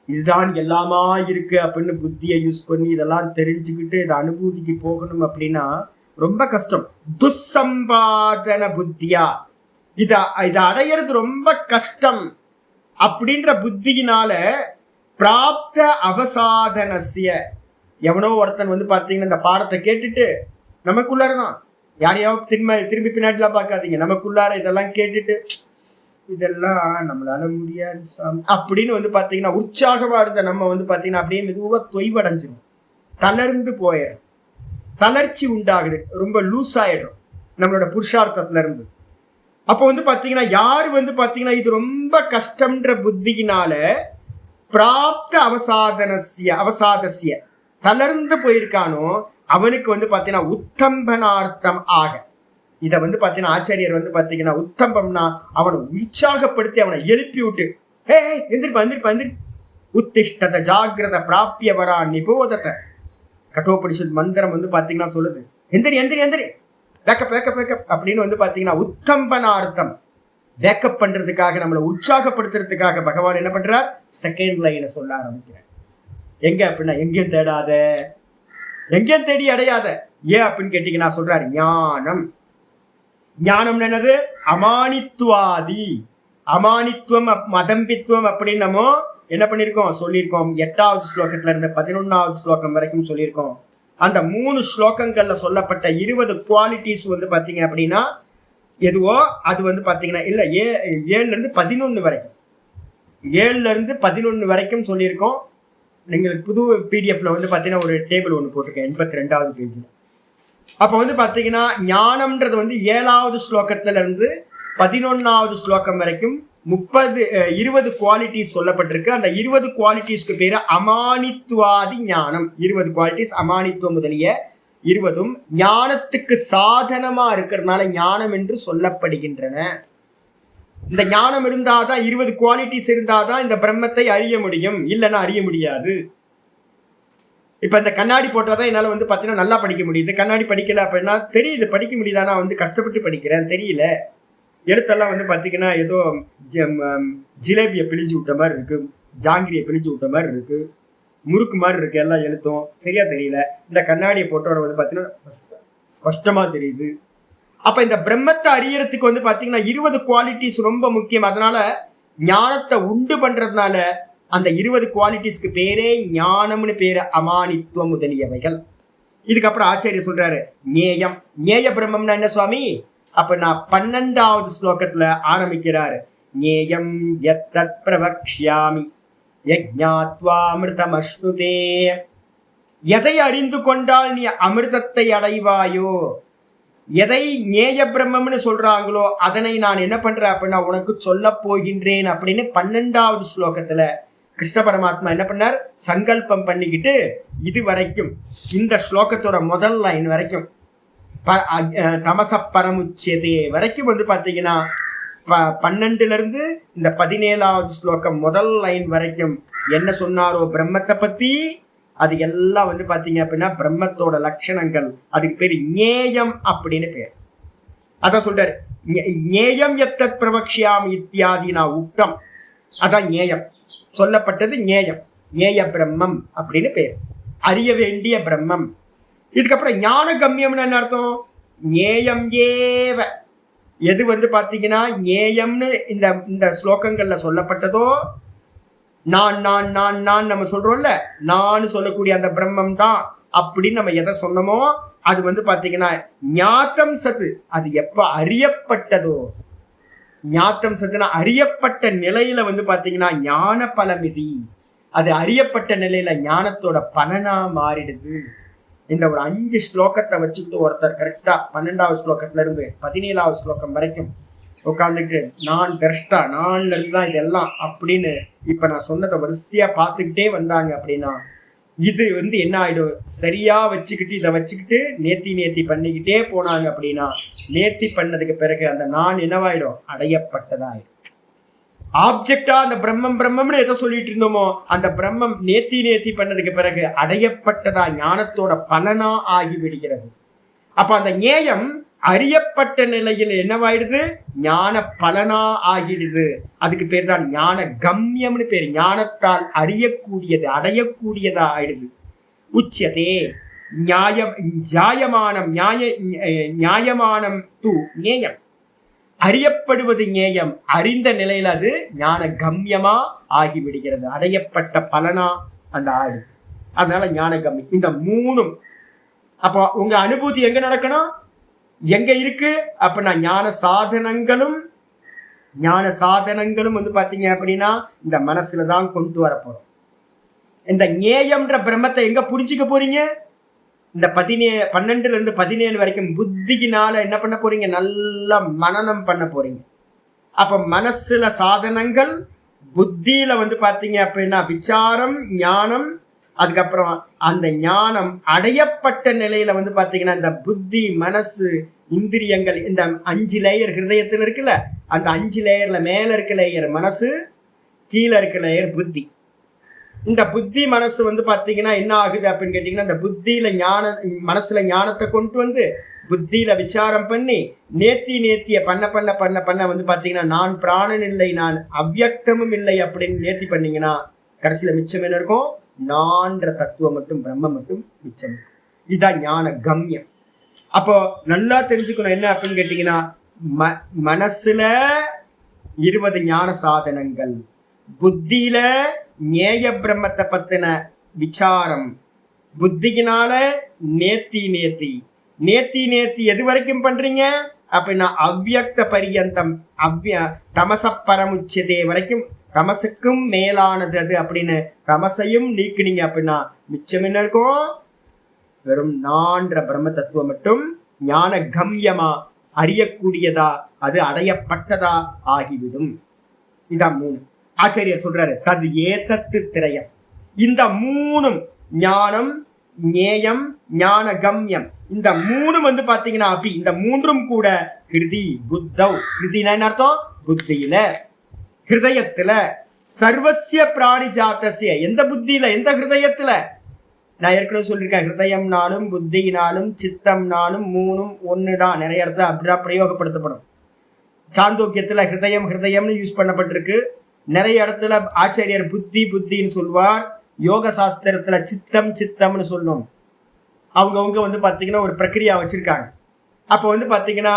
இதுதான் எல்லாமா இருக்கு அப்படின்னு புத்தியை யூஸ் பண்ணி இதெல்லாம் தெரிஞ்சுக்கிட்டு இதை அனுபூதிக்கு போகணும் அப்படின்னா ரொம்ப கஷ்டம். துசம்பாதன புத்தியா, இதை அடையிறது ரொம்ப கஷ்டம் அப்படின்ற புத்தியினால பிராப்த அவசாதனசிய. எவனோ ஒருத்தன் வந்து பாத்தீங்கன்னா இந்த பாடத்தை கேட்டுட்டு நமக்குள்ளாரதான், யாரையாவது திரும்பி பின்னாடிலாம் பார்க்காதீங்க, நமக்குள்ளார இதெல்லாம் கேட்டுட்டு இதெல்லாம் நம்மளால முடியாது சாமி அப்படின்னு வந்து பாத்தீங்கன்னா உற்சாகமா இருந்த நம்ம வந்து பாத்தீங்கன்னா அப்படியே மெதுவா தொய்வடைஞ்சிடும், தளர்ந்து போயிடும், தளர்ச்சி உண்டாகுது, ரொம்ப லூஸ் ஆயிடும் நம்மளோட புருஷார்த்தத்துல இருந்து. அப்போ வந்து பாத்தீங்கன்னா யாரு வந்து பாத்தீங்கன்னா இது ரொம்ப கஷ்டம்ன்ற புத்தியினால பிராப்த அவசாதசிய தளர்ந்து போயிருக்கானோ அவனுக்கு வந்து பாத்தீங்கன்னா உத்தம்பனார்த்தம் ஆக. இதை வந்து பாத்தீங்கன்னா ஆச்சாரியர் வந்து பாத்தீங்கன்னா உத்தம்பம்னா அவனை உற்சாகப்படுத்தி அவனை எழுப்பி விட்டு எந்திரிப்பா உத்திஷ்டத ஜாகிரத பிராபிய வரா நிபோதத. கட்டோபனிஷத் மந்திரம் வந்து பாத்தீங்கன்னா சொல்லுது, எந்திரி எந்திரி எந்திரி, வேக்கப் வேக்கப் வேக்கப் அப்படின்னு வந்து பாத்தீங்கன்னா உத்தம்பனார்த்தம், வேக்கப் பண்றதுக்காக, நம்மளை உற்சாகப்படுத்துறதுக்காக பகவான் என்ன பண்றார், செகண்ட் லைனை சொல்ல ஆரம்பிக்கிறார். எங்க அப்படின்னா, எங்கேயும் தேடாத, எங்கேயும் தேடி அடையாத. ஏன் அப்படின்னு கேட்டீங்கன்னா சொல்றாரு, ஞானம். ஞானம் என்னது, அமானித்துவாதி. அமானித்துவம் மதம்பித்துவம் அப்படின்னு நம்ம என்ன பண்ணிருக்கோம் சொல்லியிருக்கோம். 8வது ஸ்லோகத்துல இருந்து 11வது ஸ்லோகம் வரைக்கும் சொல்லியிருக்கோம். அந்த 3 ஸ்லோகங்கள்ல சொல்லப்பட்ட 20 குவாலிட்டிஸ் வந்து பாத்தீங்க அப்படின்னா எதுவோ அது வந்து பாத்தீங்கன்னா இல்ல 7ல இருந்து 11 வரைக்கும், 7ல இருந்து 11 வரைக்கும் சொல்லியிருக்கோம். நீங்கள் புது பிடிஎஃப்ல வந்து பாத்தீங்கன்னா ஒரு டேபிள் ஒன்று போட்டிருக்கேன் 82வது பேஜ்ல. அப்ப வந்து பாத்தீங்கன்னா ஞானம்ன்றது வந்து 7வது ஸ்லோகத்துல இருந்து 11வது ஸ்லோகம் வரைக்கும் 20 குவாலிட்டிஸ் சொல்லப்பட்டிருக்கு. அந்த 20 குவாலிட்டிஸ்க்கு பேரு அமானித்துவாதி ஞானம். 20 குவாலிட்டிஸ் அமானித்துவம் முதலிய 20ம் ஞானத்துக்கு சாதனமா இருக்கிறதுனால ஞானம் என்று சொல்லப்படுகின்றன. இந்த ஞானம் இருந்தாதான், 20 குவாலிட்டிஸ் இருந்தாதான் இந்த பிரம்மத்தை அறிய முடியும், இல்லைன்னா அறிய முடியாது. இப்ப இந்த கண்ணாடி போட்டாதான் என்னால வந்து பாத்தீங்கன்னா நல்லா படிக்க முடியுது. கண்ணாடி படிக்கல அப்படின்னா தெரியுது, படிக்க முடியுதானா வந்து கஷ்டப்பட்டு படிக்கிறேன், தெரியல. எழுத்தெல்லாம் வந்து பாத்தீங்கன்னா ஏதோ ஜிலேபியை பிழிஞ்சு விட்ட மாதிரி இருக்கு, ஜாங்கிரியை பிழிஞ்சு விட்ட மாதிரி இருக்கு, முறுக்கு மாதிரி இருக்கு, எல்லாம் எழுத்தும் சரியா தெரியல. இந்த கண்ணாடியை போட்டோட வந்து பாத்தீங்கன்னா ஸ்பஷ்டமா தெரியுது. அப்ப இந்த பிரம்மத்தை அறியறதுக்கு வந்து பாத்தீங்கன்னா 20 குவாலிட்டிஸ் ரொம்ப முக்கியம். அதனால ஞானத்தை உண்டு பண்றதுனால அந்த 20 குவாலிட்டிஸ்க்கு பேரே ஞானம்னு பேரு, அமானித்துவம் முதலியவைகள். இதுக்கப்புறம் ஆச்சாரியர் சொல்றாரு ஞேயம். ஞேய பிரம்மம்னா என்ன சுவாமி? அப்ப நான் 12வது ஸ்லோகத்துல ஆரம்பிக்கிறாரு. ஞேயம் யத்தத் பிரவக்ஷ்யாமி யஜ்ஞாத்வா அமிர்தமஸ்னுதே. எதை அறிந்து கொண்டால் நீ அமிர்தத்தை அடைவாயோ, எதை ஞேய பிரம்மம்னு சொல்றாங்களோ அதனை நான் என்ன பண்றேன் அப்படின்னா உனக்கு சொல்ல போகின்றேன் அப்படின்னு 12வது ஸ்லோகத்துல கிருஷ்ண பரமாத்மா என்ன பண்ணார், சங்கல்பம் பண்ணிக்கிட்டு இது வரைக்கும் இந்த ஸ்லோகத்தோட முதல் லைன் வரைக்கும் தமச பரமுச்சியதே வரைக்கும் வந்து பாத்தீங்கன்னா 12ல இருந்து இந்த 17வது ஸ்லோகம் முதல் லைன் வரைக்கும் என்ன சொன்னாரோ பிரம்மத்தை பத்தி, அது எல்லாம் வந்து பாத்தீங்க அப்படின்னா பிரம்மத்தோட லட்சணங்கள். அதுக்கு பேரு ஞேயம் அப்படின்னு பேர். அதான் சொல்றாரு, ஞேயம் எத்தத் பிரவக்ஷ்யாமி இத்தியாதி நான் உக்தம். அதான் ஞேயம் சொல்லப்பட்டது. ஞேயம், ஞேய பிரம்மம் அப்படின்னு பேர், அறிய வேண்டிய பிரம்மம். இதுக்கப்புறம் ஞான கம்யம்னு என்ன அர்த்தம்? ஞேயம் ஏவ. எது வந்து பாத்தீங்கன்னா ஞேயம்னு இந்த ஸ்லோகங்கள்ல சொல்லப்பட்டதோ, நான் நான் நான் நான் நம்ம சொல்றோம்ல, நான் சொல்லக்கூடிய அந்த பிரம்மம் தான் அப்படின்னு நம்ம எதை சொன்னமோ அது வந்து பாத்தீங்கன்னா ஞாத்தம் சத்து. அது எப்ப அறியப்பட்டதோ, ஞாத்தம் சத்துனா அறியப்பட்ட நிலையில வந்து பாத்தீங்கன்னா ஞான பலமிதி. அது அறியப்பட்ட நிலையில ஞானத்தோட பலனா மாறிடுது. இந்த ஒரு 5 ஸ்லோகத்தை வச்சுக்கிட்டு ஒருத்தர் கரெக்டா 12வது ஸ்லோகத்துல இருந்து 17வது ஸ்லோகம் வரைக்கும் உட்காந்துட்டு நான் தர்ஷ்டா, நான்ல இருந்துதான் இதெல்லாம் அப்படின்னு இப்ப நான் சொன்னதை வரிசையா பார்த்துக்கிட்டே வந்தாங்க அப்படின்னா இது வந்து என்ன ஆயிடும், சரியா வச்சுக்கிட்டு இதை வச்சுக்கிட்டு நேத்தி பண்ணிக்கிட்டே போனாங்க அப்படின்னா நேத்தி பண்ணதுக்கு பிறகு அந்த நான் என்னவாயிடும், அடையப்பட்டதாயிடும். ஆப்ஜெக்டா அந்த பிரம்மம் பிரம்மம்னு எதை சொல்லிட்டு இருந்தோமோ அந்த பிரம்மம் நேத்தி பண்ணதுக்கு பிறகு அடையப்பட்டதா ஞானத்தோட பலனா ஆகி விடுகிறது. அப்ப அந்த ஞேயம் அறியப்பட்ட நிலையில் என்னவாயிடுது, ஞான பலனா ஆகிடுது. அதுக்கு பேர் தான் ஞான கம்யம்னு பேர். ஞானத்தால் அறியக்கூடியது, அடையக்கூடியதா ஆயிடுது. உச்சதே நியாயமானம், நியாயமானம் து ஞேயம். அறியப்படுவது ஞேயம், அறிந்த நிலையில் அது ஞான கம்யமா ஆகிவிடுகிறது, அடையப்பட்ட பலனா அந்த ஆடு. அதனால ஞான கம்யம். இந்த 3ம் அப்போ உங்க அனுபூதி எங்க நடக்கணும், எங்க இருக்கு அப்படின்னா ஞான சாதனங்களும் வந்து பாத்தீங்க அப்படின்னா இந்த மனசுலதான் கொண்டு வர போறோம். இந்த ஞேயம்ன்ற பிரம்மத்தை எங்க புரிஞ்சுக்க போறீங்க, இந்த 12ல இருந்து 17 வரைக்கும் புத்தியினால என்ன பண்ண போறீங்க, நல்லா மனனம் பண்ண போறீங்க. அப்ப மனசுல சாதனங்கள், புத்தியில வந்து பாத்தீங்க அப்படின்னா விசாரம், ஞானம். அதுக்கப்புறம் அந்த ஞானம் அடையப்பட்ட நிலையில வந்து பாத்தீங்கன்னா இந்த புத்தி, மனசு, இந்திரியங்கள், இந்த 5 லேயர் ஹிருதயத்தில் இருக்குல்ல, அந்த 5 லேயர்ல மேல இருக்க லேயர் மனசு, கீழே இருக்க லேயர் புத்தி. இந்த புத்தி மனசு வந்து பாத்தீங்கன்னா என்ன ஆகுது அப்படின்னு கேட்டீங்கன்னா, இந்த புத்தியில மனசுல ஞானத்தை கொண்டு வந்து புத்தியில விசாரம் பண்ணி நேத்திய பண்ண வந்து பாத்தீங்கன்னா, நான் பிராணன் இல்லை, நான் அவ்யக்தமும் இல்லை அப்படின்னு நேர்த்தி பண்ணீங்கன்னா கடைசியில மிச்சம் என்ன இருக்கும்? நான்ற தத்துவம் மட்டும், பிரம்ம மட்டும் மிச்சம். இதுதான் ஞான கம்யம். அப்போ நல்லா தெரிஞ்சுக்கணும் என்ன அப்படின்னு கேட்டீங்கன்னா, மனசுல 20 ஞான சாதனங்கள், புத்தியில ஞேய பிரம்மத்தை பத்தின விசாரம், புத்தியினால நேத்தி எது வரைக்கும் பண்றீங்க அப்படின்னா அவ்யக்த பரியந்தம், தமச பரமுச்சதே வரைக்கும், தமசுக்கும் மேலானது அது அப்படின்னு தமசையும் நீக்கினீங்க அப்படின்னா மிச்சம் என்ன இருக்கும்? வெறும் நான்ற பிரம்ம தத்துவம் மட்டும் ஞான கம்யமா அறியக்கூடியதா, அது அடையப்பட்டதா ஆகிவிடும். இதான் 3. ஆச்சாரியர் சொல்றாரு, தது ஏதத்து திரயம். இந்த 3ம் ஞானம், ஞேயம், ஞான கம்யம், இந்த 3ம் வந்து பாத்தீங்கன்னா இந்த 3ம் கூட ஹிருதி புத்தவ். ஹிருதினா என்ன அர்த்தம்? புத்தியில, ஹிருதயத்துல, சர்வசிய பிராணி ஜாத்தசிய, எந்த புத்தியில, எந்த ஹிருதயத்துல. நான் ஏற்கனவே சொல்லியிருக்கேன், ஹிருதயம்னாலும் புத்தினாலும் சித்தம்னாலும் 3ம் ஒண்ணுதான். நிறைய இடத்துல அப்படிதான் பிரயோகப்படுத்தப்படும். சாந்தோக்கியத்துல ஹிருதயம்னு யூஸ் பண்ணப்பட்டிருக்கு. நிறைய இடத்துல ஆச்சாரியர் புத்தின்னு சொல்வார். யோக சாஸ்திரத்துல சித்தம்னு சொல்லும். அவங்க வந்து பாத்தீங்கன்னா ஒரு பிரக்கிரியா வச்சிருக்காங்க. அப்ப வந்து பாத்தீங்கன்னா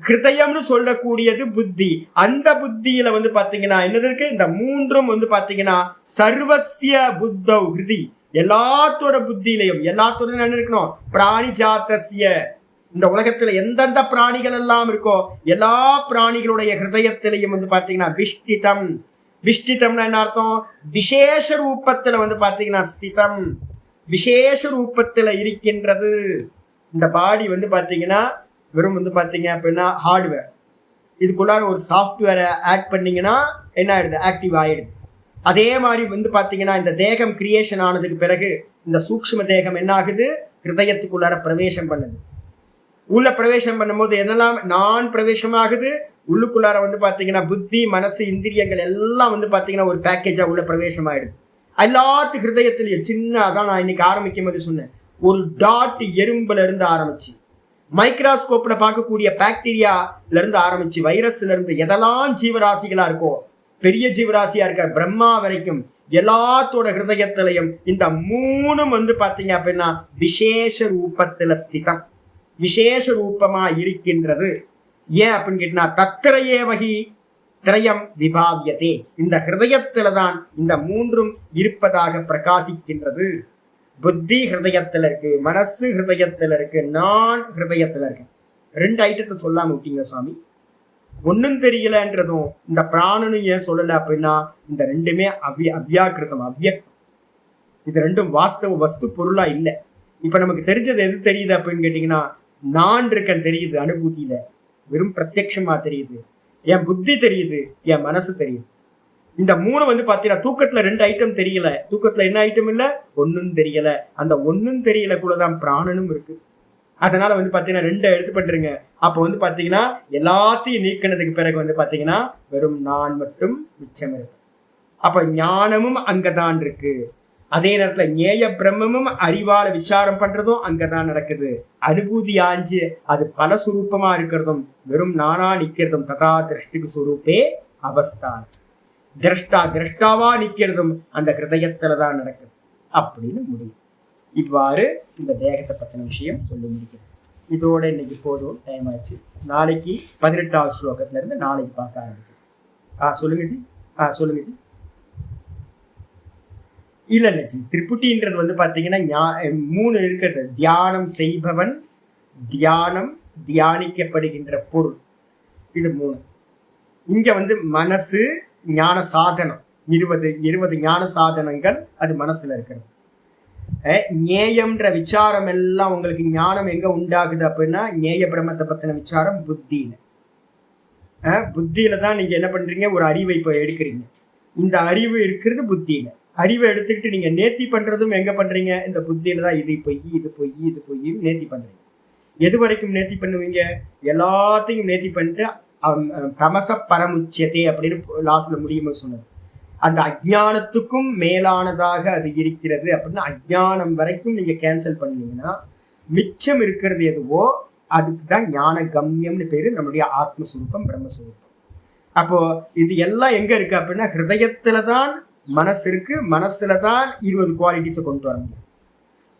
ஹிருதயம்னு சொல்லக்கூடியது புத்தி. அந்த புத்தியில வந்து பாத்தீங்கன்னா என்னது இருக்கு? இந்த 3ம் வந்து பாத்தீங்கன்னா சர்வசிய புத்தவ் ஹிருதி, எல்லாத்தோட புத்தியிலையும், எல்லாத்தோட என்ன இருக்கணும்? பிராணி ஜாத்தசிய, இந்த உலகத்துல எந்தெந்த பிராணிகள் எல்லாம் இருக்கோ எல்லா பிராணிகளுடைய ஹிருதயத்திலையும் வந்து பாத்தீங்கன்னா விஷ்டிதம்னா என்ன அர்த்தம்? விசேஷ ரூபத்துல வந்து பாத்தீங்கன்னா ஸ்திதம், விசேஷ ரூபத்துல இருக்கின்றது. இந்த பாடி வந்து பாத்தீங்கன்னா வெறும் வந்து பாத்தீங்க அப்படின்னா ஹார்ட்வேர். இதுக்குள்ளார ஒரு சாஃப்ட்வேரை ஆட் பண்ணீங்கன்னா என்ன ஆயிடுது? ஆக்டிவ் ஆயிடுது. அதே மாதிரி வந்து பாத்தீங்கன்னா இந்த தேகம் கிரியேஷன் ஆனதுக்கு பிறகு இந்த சூக்ஷ்ம தேகம் என்ன ஆகுது? ஹிருதயத்துக்குள்ளார பிரவேசம் பண்ணுது. உள்ள பிரவேசம் பண்ணும்போது என்னெல்லாம் நான் பிரவேசமாகுது? உள்ளுக்குள்ளார வந்து பாத்தீங்கன்னா புத்தி, மனசு, இந்திரியங்கள் எல்லாம் வந்து பாத்தீங்கன்னா ஒரு பேக்கேஜா உள்ள பிரவேசம் ஆயிடுது. எல்லாத்து ஹிருதயத்திலையும் சின்ன, அதான் நான் இன்னைக்கு ஆரம்பிக்கும் போது சொன்னேன், ஒரு டாட் எறும்புல இருந்து ஆரம்பிச்சு, மைக்ரோஸ்கோப்ல பார்க்கக்கூடிய பாக்டீரியால இருந்து ஆரம்பிச்சு, வைரஸ்ல இருந்து எதெல்லாம் ஜீவராசிகளா இருக்கோ, பெரிய ஜீவராசியா இருக்க பிரம்மா வரைக்கும் எல்லாத்தோட ஹிருதயத்திலையும் இந்த 3ம் வந்து பாத்தீங்க அப்படின்னா விசேஷ ரூபத்துல ஸ்திதம், விசேஷ ரூபமா இருக்கின்றது. ஏன் அப்படின்னு கேட்டா தத்திரையே வகி திரயம் விபாவியதே, இந்த ஹிருதயத்துலதான் இந்த 3ம் இருப்பதாக பிரகாசிக்கின்றது. புத்தி ஹிருதயத்துல இருக்கு, மனசு ஹிருதயத்துல இருக்கு, நான் ஹிருதயத்துல இருக்கு. 2 ஐட்டத்தை சொல்லாம விட்டீங்க சுவாமி. ஒன்னும் தெரியலன்றதும் இந்த பிராணனும் ஏன் சொல்லல அப்படின்னா இந்த 2மே அவ்யாக்கிருதம், அவ்யக்தம். இது 2ம் வாஸ்தவ வஸ்து பொருளா இல்லை. இப்ப நமக்கு தெரிஞ்சது எது தெரியுது அப்படின்னு கேட்டீங்கன்னா, நான் இருக்கேன் தெரியுது, அனுபூதியில வெறும் பிரத்யட்சமா தெரியுது. என் புத்தி தெரியுது, என் மனசு தெரியுது. இந்த 3 வந்து பாத்தீங்கன்னா தூக்கத்துல 2 ஐட்டம் தெரியல. தூக்கத்துல என்ன ஐட்டம் இல்ல? ஒன்னும் தெரியல. அந்த ஒன்னும் தெரியல கூடதான் பிராணனும் இருக்கு. அதனால வந்து பாத்தீங்கன்னா 2 எடுத்து பண்றீங்க. அப்ப வந்து பாத்தீங்கன்னா எல்லாத்தையும் நீக்கினதுக்கு பிறகு வந்து பாத்தீங்கன்னா வெறும் நான் மட்டும் மிச்சம் இருக்கு. அப்ப ஞானமும் அங்கதான் இருக்கு. அதே நேரத்துல ஞேய பிரம்மமும் அறிவால விசாரம் பண்றதும் அங்கதான் நடக்குது. அனுபூதி ஆஞ்சு அது பல சுரூபமா இருக்கிறதும் வெறும் நானா நிக்கிறதும் ததா திருஷ்டிக்கு சுரூப்பே அவஸ்தான். திரஷ்டாவா நிக்கிறதும் அந்த ஹிருதயத்துலதான் நடக்குது அப்படின்னு முடியும். இவ்வாறு இந்த தேகத்தை பத்தின விஷயம் சொல்லி முடிக்கிறது. இதோட இன்னைக்கு போதும், டைம் ஆச்சு. நாளைக்கு 18வது ஸ்லோகத்துல இருந்து நாளைக்கு பார்க்க ஆரம்பிக்கும். சொல்லுங்க ஜி. சொல்லுங்க ஜி. இல்ல ஜி, திரிபுட்டின்றது வந்து பாத்தீங்கன்னா 3 இருக்கிறது. தியானம் செய்பவன், தியானம், தியானிக்கப்படுகின்ற பொருள், இது 3. இங்க வந்து மனசு, ஞான சாதனம், 20 ஞான சாதனங்கள் அது மனசுல இருக்கிறது. ஞேயம்ன்ற விசாரம் எல்லாம் உங்களுக்கு ஞானம் எங்க உண்டாகுது அப்படின்னா ஞேய பிரம்மத்தை பத்தின விசாரம் புத்தியில. புத்தியில தான் நீங்க என்ன பண்றீங்க? ஒரு அறிவை இப்ப எடுக்கிறீங்க. இந்த அறிவு இருக்கிறது புத்தியில. அறிவை எடுத்துக்கிட்டு நீங்க நேர்த்தி பண்றதும் எங்க பண்றீங்க? இந்த புத்தியில தான். இது பொய் நேர்த்தி பண்றீங்க. எது வரைக்கும் நேர்த்தி பண்ணுவீங்க? எல்லாத்தையும் நேர்த்தி பண்ணிட்டு தமச பரமுச்சதே அப்படின்னு லாஸ்ட்ல முடியுமா சொன்னது. அந்த அஜ்ஞானத்துக்கும் மேலானதாக அது இருக்கிறது அப்படின்னா அஜ்ஞானம் வரைக்கும் நீங்க கேன்சல் பண்ணீங்கன்னா மிச்சம் இருக்கிறது எதுவோ அதுக்கு தான் ஞான கம்யம்னு பேரு, நம்மளுடைய ஆத்மஸ்வரூபம் பிரம்மஸ்வரூபம். அப்போ இது எல்லாம் எங்க இருக்கு அப்படின்னா ஹிருதயத்துலதான் மனசு இருக்கு, மனசுலதான் 20 குவாலிட்டிஸை கொண்டு வர முடியும்.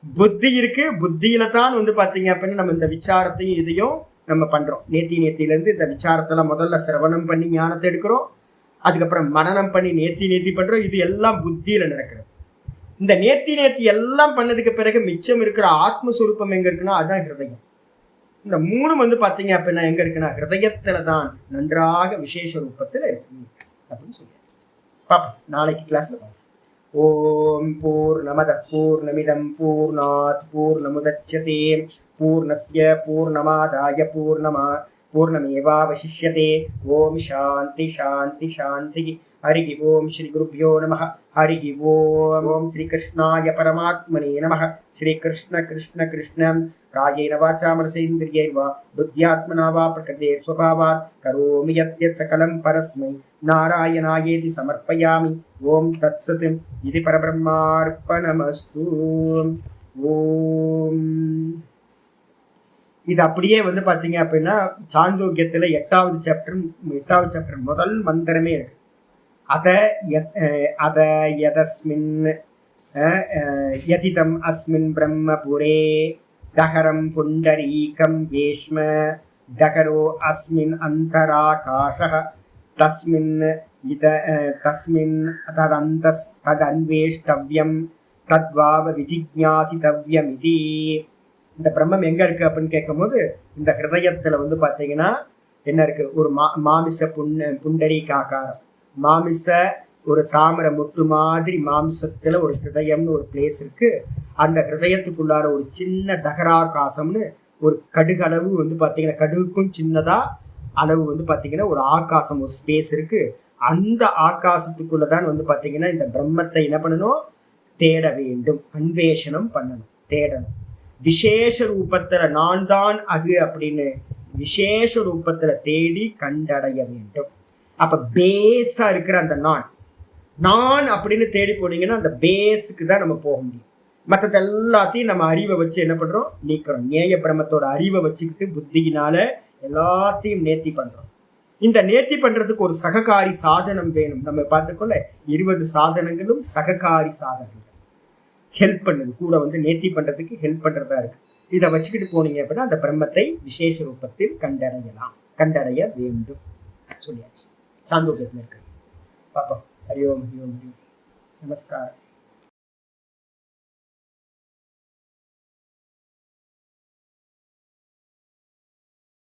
புத்தி இருக்கு, புத்தியில தான் பாத்தீங்க அப்படின்னா நம்ம இந்த விசாரத்தையும் இதையும் நம்ம பண்றோம். நேத்தில இருந்து இந்த விசாரத்தெல்லாம் முதல்ல சிரவணம் பண்ணி ஞானத்தை எடுக்கிறோம், அதுக்கப்புறம் மனனம் பண்ணி நேத்தி பண்றோம். இது எல்லாம் புத்தியில நடக்கிறது. இந்த நேத்தி எல்லாம் பண்ணதுக்கு பிறகு மிச்சம் இருக்கிற ஆத்மஸ்வரூபம் எங்க இருக்குன்னா அதுதான் ஹிருதயம். இந்த மூணும் பாத்தீங்க அப்படின்னா எங்க இருக்குன்னா ஹிருதயத்துல தான் நன்றாக விசேஷ ரூபத்துல இருக்கு அப்படின்னு சொல்லியாச்சு. பாப்போம் நாளைக்கு கிளாஸ்ல பாப்போம். ஓம் பூர்ணமத பூர்ணமிதம் பூர்ணாத் பூர்ணமுதச்யதே பூர்ணஸ்ய பூர்ணமாதாய பூர்ணமேவாவசிஷ்யதே. ஓம் சாந்தி சாந்தி சாந்தி. ஹரி ஓம் ஸ்ரீ குருப்யோ நமः. ஹரி ஓம் ஸ்ரீ கிருஷ்ணாய பரமாத்மனே நமः. ஸ்ரீ கிருஷ்ண கிருஷ்ண கிருஷ்ண காயேன வாசா மனசேந்திரியைர்வா புத்யாத்மனா வா பிரகிருதே ஸ்வபாவாத் கரோமி யத்யத் சகலம் பரஸ்மை நாராயணாயேதி சமர்ப்பயாமி. ஓம் தத்சத். இது பரபிரம்மார்ப்பணமஸ்து. ஓம். இது அப்படியே பாத்தீங்க அப்படின்னா சாந்தோக்கியத்துல 8வது சாப்டர் முதல் மந்திரமே இருக்கு. அத யதஸ்மின் யதிதம் அஸ்மின் பிரம்மபுரே தகரம் புண்டரீகம் வேஷ்ம தகரோ அஸ்மின் அந்தராகாசः தஸ்மின் ததன்வேஷ்டவ்யம் தத்வாவ விஜிக்ஞாசிதவ்யம் இதி. இந்த பிரம்மம் எங்க இருக்கு அப்படின்னு கேட்கும்போது இந்த ஹிருதயத்துல பாத்தீங்கன்னா என்ன இருக்கு, ஒரு மாமிச புண்டரீகாகாரம், மாமிச ஒரு தாமரை முட்டு மாதிரி மாமிசத்துல ஒரு ஹிருதயம்னு ஒரு பிளேஸ் இருக்கு. அந்த ஹிருதயத்துக்குள்ளார ஒரு சின்ன தகராகாசம்னு ஒரு கடுகளவு பாத்தீங்கன்னா கடுகுக்கும் சின்னதா அளவு பாத்தீங்கன்னா ஒரு ஆகாசம், ஒரு ஸ்பேஸ் இருக்கு. அந்த ஆகாசத்துக்குள்ளதான் பாத்தீங்கன்னா இந்த பிரம்மத்தை என்ன பண்ணணும், தேட வேண்டும், அன்வேஷனம் பண்ணணும், தேடணும். விசேஷ ரூபத்துல நான் தான் அது அப்படின்னு விசேஷ ரூபத்துல தேடி கண்டடைய வேண்டும். அப்ப பேஸா இருக்கிற அந்த நான் அப்படின்னு தேடி போனீங்கன்னா அந்த பேஸுக்கு தான் நம்ம போக முடியும். மற்றது எல்லாத்தையும் நம்ம அறிவை வச்சு என்ன பண்றோம், நீக்கிறோம். நேய பிரம்மத்தோட அறிவை வச்சுக்கிட்டு புத்தியினால எல்லாத்தையும் நேர்த்தி பண்றோம். இந்த நேர்த்தி பண்றதுக்கு ஒரு சககாரி சாதனம் வேணும். நம்ம பார்த்துக்கொள்ள 20 சாதனங்களும் சககாரி சாதனங்கள் ஹெல்ப் பண்ணுது, கூட நேர்த்தி பண்றதுக்கு ஹெல்ப் பண்றதா இருக்கு. இதை வச்சுக்கிட்டு போனீங்க அப்படின்னா அந்த பிரம்மத்தை விசேஷ ரூபத்தில் கண்டடைய வேண்டும் சொல்லியாச்சு. சாந்தோக்கியத்தில் இருக்கு. பாப்போம். ஹரி ஓம். நமஸ்காரம்.